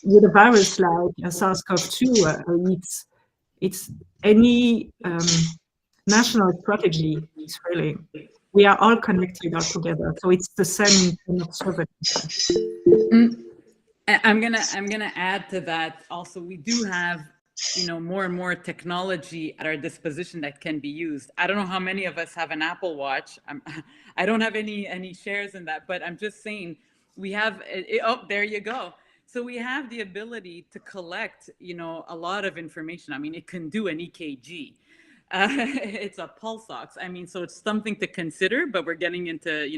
with a virus like SARS-CoV-2, it's any national strategy is failing. We are all connected all together, so it's the same in surveillance. I'm gonna add to that. Also, we do have more and more technology at our disposition that can be used. I don't know how many of us have an Apple Watch. I don't have any shares in that, but I'm just saying we have. Oh, there you go. So we have the ability to collect, a lot of information. I mean, it can do an EKG. It's a pulse ox. I mean, so it's something to consider, but we're getting into,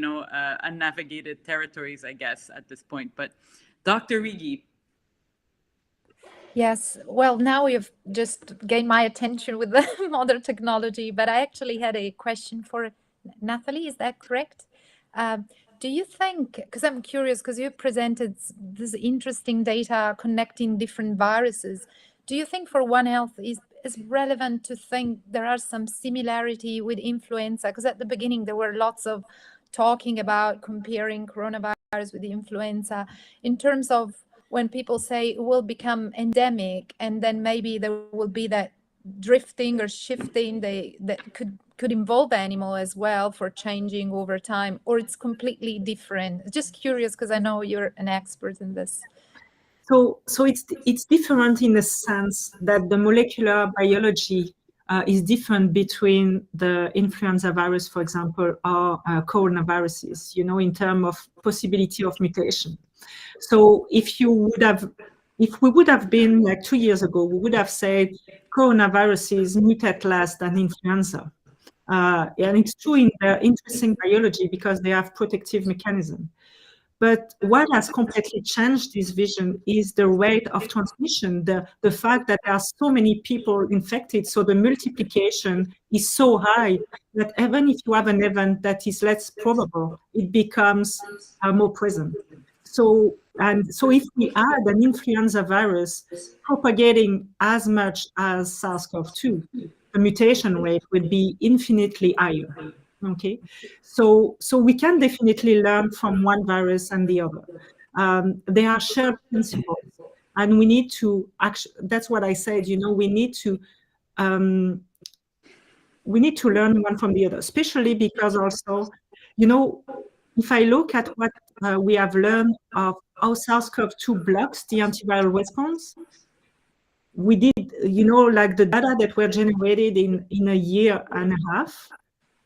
unnavigated territories, I guess, at this point. But Dr. Rigi. Yes, well, now you've just gained my attention with the modern technology, but I actually had a question for Nathalie. Is that correct? Do you think, because I'm curious, because you presented this interesting data connecting different viruses, do you think for One Health is relevant to think there are some similarity with influenza? Because at the beginning there were lots of talking about comparing coronavirus with influenza in terms of when people say it will become endemic and then maybe there will be that drifting or shifting that could involve the animal as well for changing over time, or it's completely different. Just curious because I know you're an expert in this. So it's different in the sense that the molecular biology is different between the influenza virus, for example, or coronaviruses, in terms of possibility of mutation. So if we would have been like 2 years ago, we would have said coronaviruses mutate less than influenza. And it's true in the interesting biology because they have protective mechanism. But what has completely changed this vision is the rate of transmission, the fact that there are so many people infected, so the multiplication is so high that even if you have an event that is less probable, it becomes more present. So if we add an influenza virus propagating as much as SARS-CoV-2, the mutation rate would be infinitely higher. Okay, so we can definitely learn from one virus and the other. They are shared principles, and we need to actually. That's what I said. We need to learn one from the other, especially because also, if I look at what we have learned of how SARS-CoV-2 blocks the antiviral response, we did, like the data that were generated in a year and a half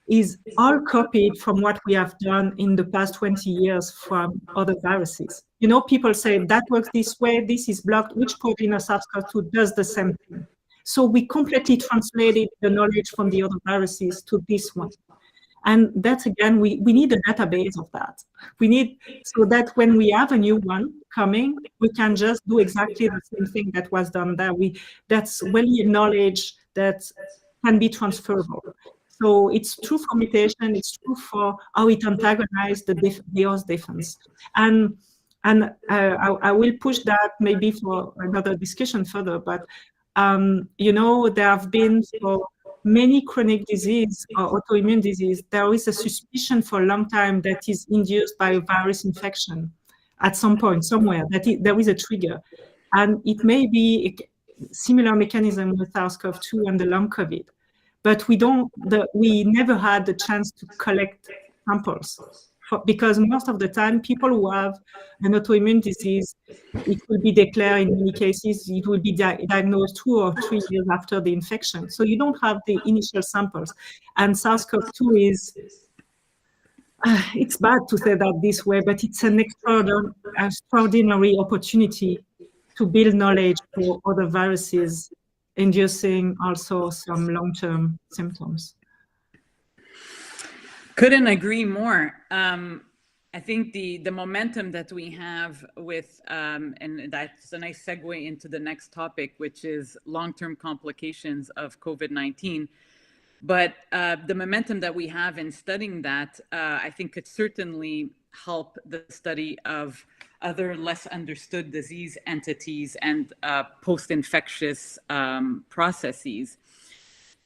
is all copied from what we have done in the past 20 years from other viruses. People say that works this way, this is blocked, which protein of SARS-CoV-2 does the same thing. So we completely translated the knowledge from the other viruses to this one. And that's, again, we need a database of that. We need, so that when we have a new one coming, we can just do exactly the same thing that was done there. That's really knowledge that can be transferable. So it's true for mutation, it's true for how it antagonizes the host defense. And I will push that maybe for another discussion further, but there have been for many chronic disease or autoimmune disease, there is a suspicion for a long time that is induced by a virus infection at some point, somewhere, there is a trigger. And it may be a similar mechanism with SARS-CoV-2 and the long COVID. but we never had the chance to collect samples because most of the time people who have an autoimmune disease, it will be declared in many cases, it will be diagnosed 2 or 3 years after the infection. So you don't have the initial samples. And SARS-CoV-2 is, it's bad to say that this way, but it's an extraordinary opportunity to build knowledge for other viruses, inducing also some long-term symptoms. Couldn't agree more. I think the momentum that we have with, and that's a nice segue into the next topic, which is long-term complications of COVID-19. But the momentum that we have in studying that, I think could certainly help the study of other less understood disease entities and post-infectious processes.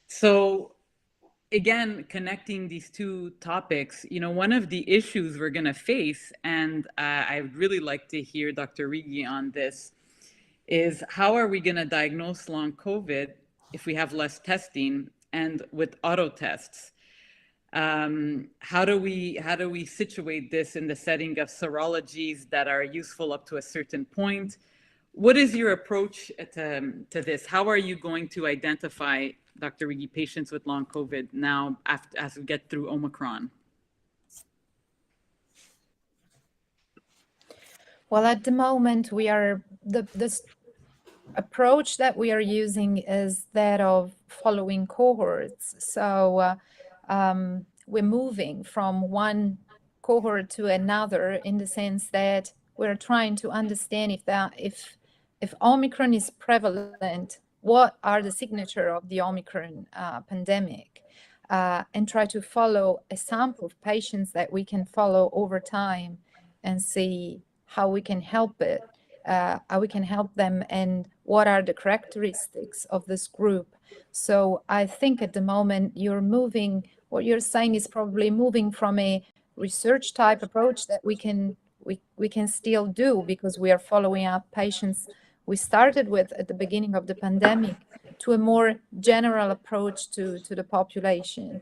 So again, connecting these two topics, one of the issues we're going to face, and I would really like to hear Dr. Righi on this, is how are we going to diagnose long COVID if we have less testing and with auto tests? How do we situate this in the setting of serologies that are useful up to a certain point? What is your approach to this? How are you going to identify, Dr. Righi, patients with long COVID now as we get through Omicron? Well, at the moment, we are this approach that we are using is that of following cohorts. So we're moving from one cohort to another in the sense that we're trying to understand if Omicron is prevalent, what are the signature of the Omicron pandemic, and try to follow a sample of patients that we can follow over time and see how we can help it, how we can help them, and what are the characteristics of this group. So I think at the moment what you're saying is probably moving from a research type approach that we can still do because we are following up patients we started with at the beginning of the pandemic to a more general approach to the population,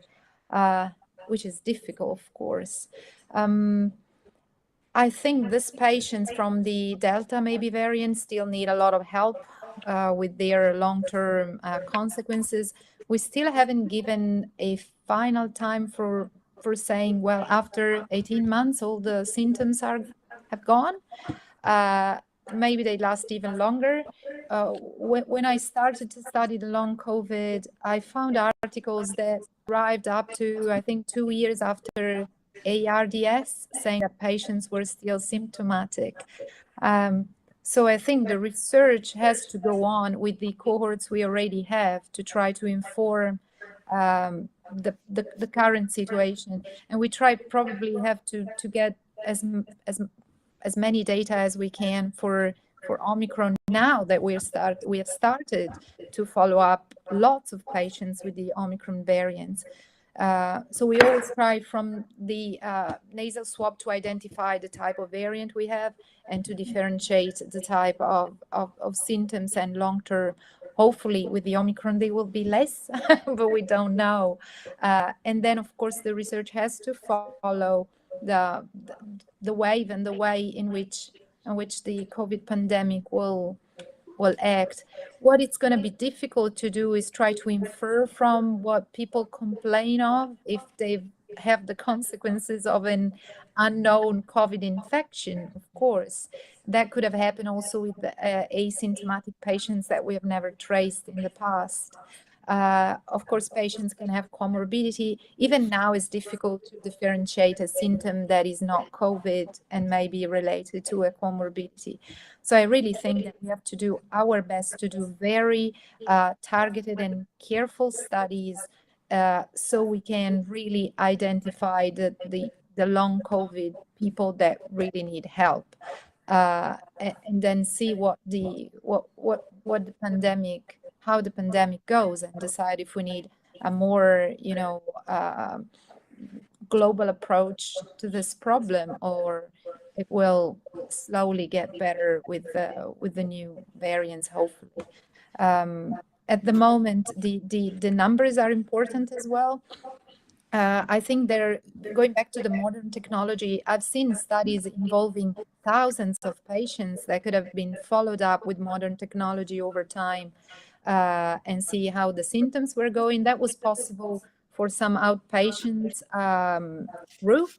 which is difficult, of course. I think these patients from the Delta maybe variant still need a lot of help with their long-term consequences. We still haven't given a final time for saying, well, after 18 months, all the symptoms have gone. Maybe they last even longer. When I started to study the long COVID, I found articles that arrived up to, I think, 2 years after ARDS, saying that patients were still symptomatic. So I think the research has to go on with the cohorts we already have to try to inform the current situation. And we probably have to get as many data as we can for Omicron now that we have started to follow up lots of patients with the Omicron variants. So we always try from the nasal swab to identify the type of variant we have and to differentiate the type of symptoms and long-term. Hopefully with the Omicron, they will be less, but we don't know. And then, of course, the research has to follow the wave and the way in which the COVID pandemic will act. What it's going to be difficult to do is try to infer from what people complain of if they have the consequences of an unknown COVID infection, of course. That could have happened also with the asymptomatic patients that we have never traced in the past. Of course, patients can have comorbidity. Even now, it's difficult to differentiate a symptom that is not COVID and may be related to a comorbidity. So I really think that we have to do our best to do very targeted and careful studies so we can really identify the long COVID people that really need help, and then see what the pandemic, how the pandemic goes, and decide if we need a more global approach to this problem, or it will slowly get better with the new variants, hopefully. at the moment, the numbers are important as well. I think they're going back to the modern technology. I've seen studies involving thousands of patients that could have been followed up with modern technology over time and see how the symptoms were going. That was possible for some outpatient group.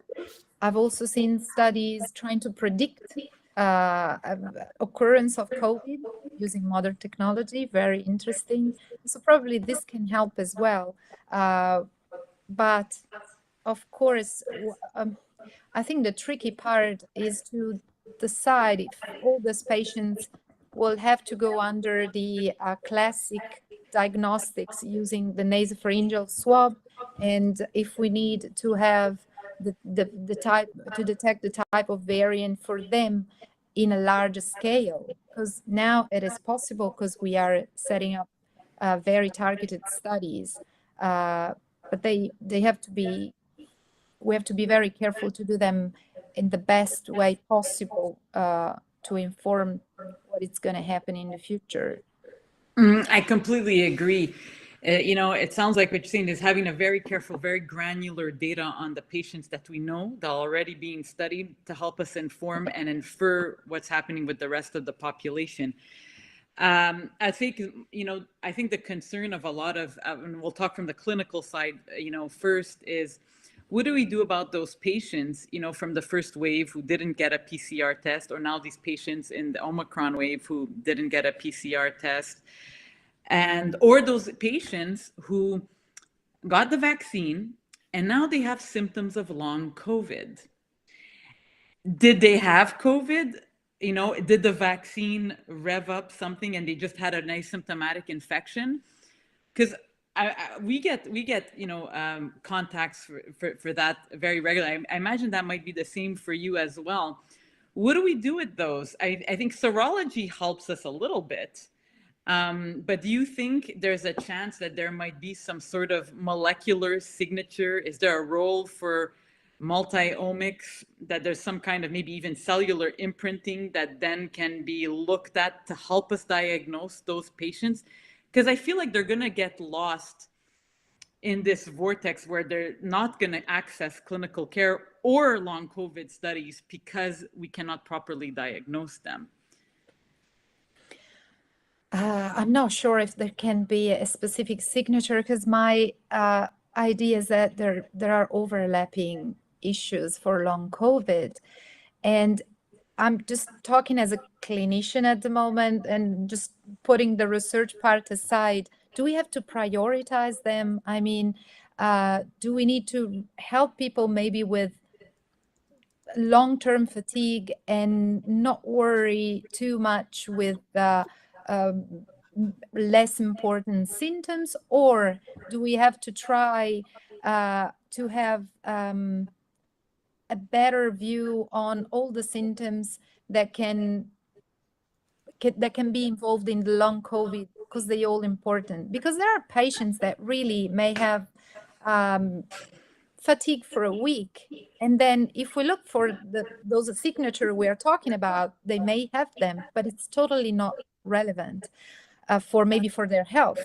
I've also seen studies trying to predict occurrence of COVID using modern technology. Very interesting. So probably this can help as well. But of course, I think the tricky part is to decide if all these patients will have to go under the classic diagnostics using the nasopharyngeal swab, and if we need to have the type to detect the type of variant for them in a large scale, because now it is possible because we are setting up very targeted studies. But they have to be, we have to be very careful to do them in the best way possible to inform what is going to happen in the future. I completely agree. You know, it sounds like what you're saying is having a very careful, very granular data on the patients that we know that are already being studied to help us inform and infer what's happening with the rest of the population. I think, you know, I think the concern of a lot of, and we'll talk from the clinical side, you know, first is, what do we do about those patients, you know, from the first wave who didn't get a PCR test, or now these patients in the Omicron wave who didn't get a PCR test, and or those patients who got the vaccine and now they have symptoms of long COVID. Did they have COVID? You know, did the vaccine rev up something and they just had a nice symptomatic infection? Because we get you know, contacts for that very regularly. I imagine that might be the same for you as well. What do we do with those? I think serology helps us a little bit. But do you think there's a chance that there might be some sort of molecular signature? Is there a role for multi-omics, that there's some kind of maybe even cellular imprinting that then can be looked at to help us diagnose those patients? Because I feel like they're going to get lost in this vortex where they're not going to access clinical care or long COVID studies because we cannot properly diagnose them. I'm not sure if there can be a specific signature, because my idea is that there are overlapping issues for long COVID. And I'm just talking as a clinician at the moment and just putting the research part aside. Do we have to prioritize them? I mean, do we need to help people maybe with long-term fatigue and not worry too much with less important symptoms? Or do we have to try to have a better view on all the symptoms that can be involved in the long COVID, because they're all important? Because there are patients that really may have fatigue for a week, and then if we look for those signature we are talking about, they may have them, but it's totally not relevant for their health.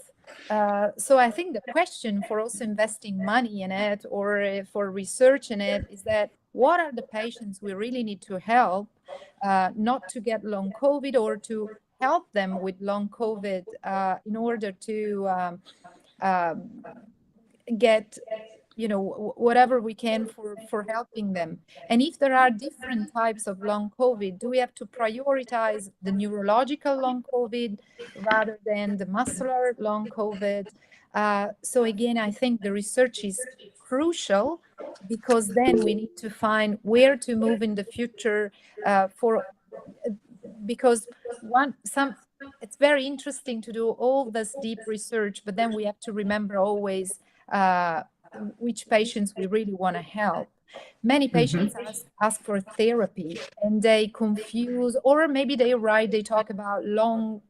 So I think the question for also investing money in it or for research in it is that what are the patients we really need to help not to get long COVID, or to help them with long COVID in order to get, you know, whatever we can for helping them. And if there are different types of long COVID, do we have to prioritize the neurological long COVID rather than the muscular long COVID? So again, I think the research is crucial, because then we need to find where to move in the future because it's very interesting to do all this deep research, but then we have to remember always which patients we really want to help. Many patients ask for therapy and they confuse, or maybe they talk about long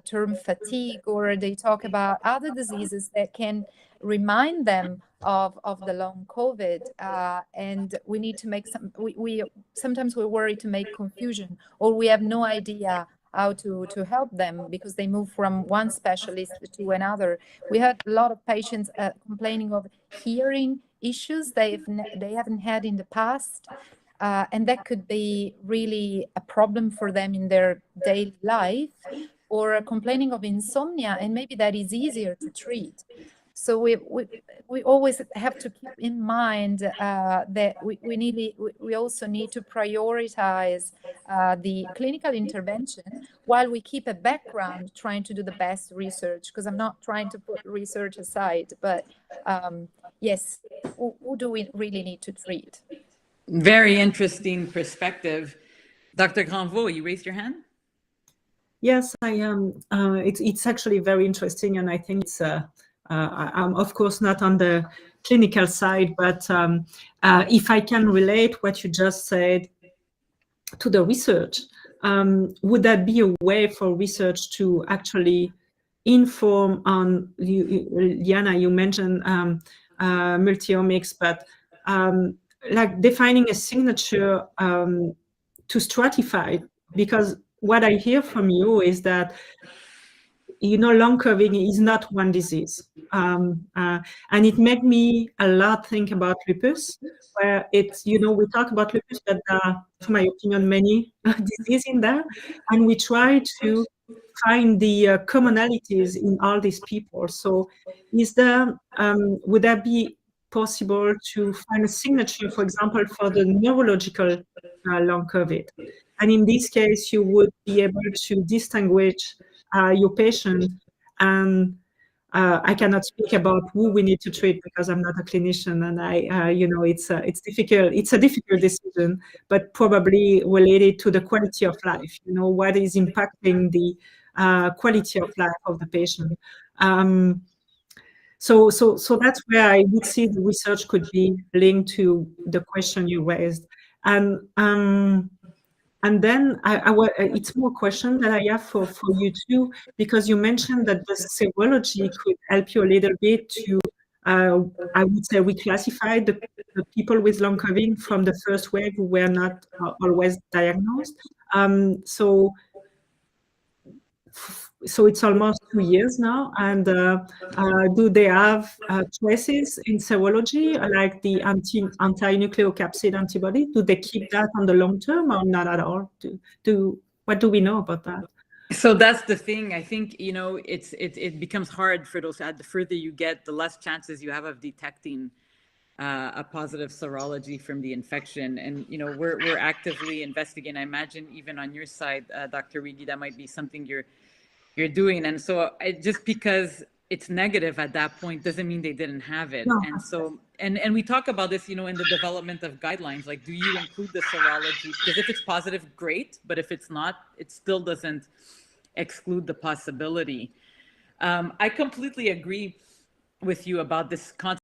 term fatigue, or they talk about other diseases that can remind them of the long COVID, and we need to make sometimes we're worried to make confusion, or we have no idea how to help them because they move from one specialist to another. We had a lot of patients complaining of hearing issues they haven't had in the past. And that could be really a problem for them in their daily life, or complaining of insomnia, and maybe that is easier to treat. So we always have to keep in mind that we also need to prioritize the clinical intervention while we keep a background trying to do the best research, because I'm not trying to put research aside, but yes, who do we really need to treat? Very interesting perspective. Dr. Granvaux, you raised your hand? Yes, I am. It's actually very interesting, and I think it's. I'm of course not on the clinical side, but if I can relate what you just said to the research, would that be a way for research to actually inform on? Liana, you mentioned multiomics, but like defining a signature to stratify, because what I hear from you is that, you know, long COVID is not one disease. And it made me a lot think about lupus, where it's, you know, we talk about lupus, but to my opinion, many diseases in there. And we try to find the commonalities in all these people. So is there, would that be possible to find a signature, for example, for the neurological long COVID? And in this case, you would be able to distinguish your patient. And I cannot speak about who we need to treat because I'm not a clinician, and I, you know, it's difficult. It's a difficult decision, but probably related to the quality of life. You know, what is impacting the quality of life of the patient. So that's where I would see the research could be linked to the question you raised. And then it's more question that I have for you too, because you mentioned that the serology could help you a little bit to, I would say, reclassify the people with long COVID from the first wave who were not always diagnosed. So it's almost 2 years now, and do they have traces in serology, like the anti-nucleocapsid antibody? Do they keep that on the long term or not at all? What do we know about that? So that's the thing. I think, you know, it becomes hard for those. The further you get, the less chances you have of detecting a positive serology from the infection. And, you know, we're actively investigating. I imagine even on your side, Dr. Rigi, that might be something you're doing. And so just because it's negative at that point doesn't mean they didn't have it. No. And so, and we talk about this, you know, in the development of guidelines, like, do you include the serology? Because if it's positive, great. But if it's not, it still doesn't exclude the possibility. I completely agree with you about this concept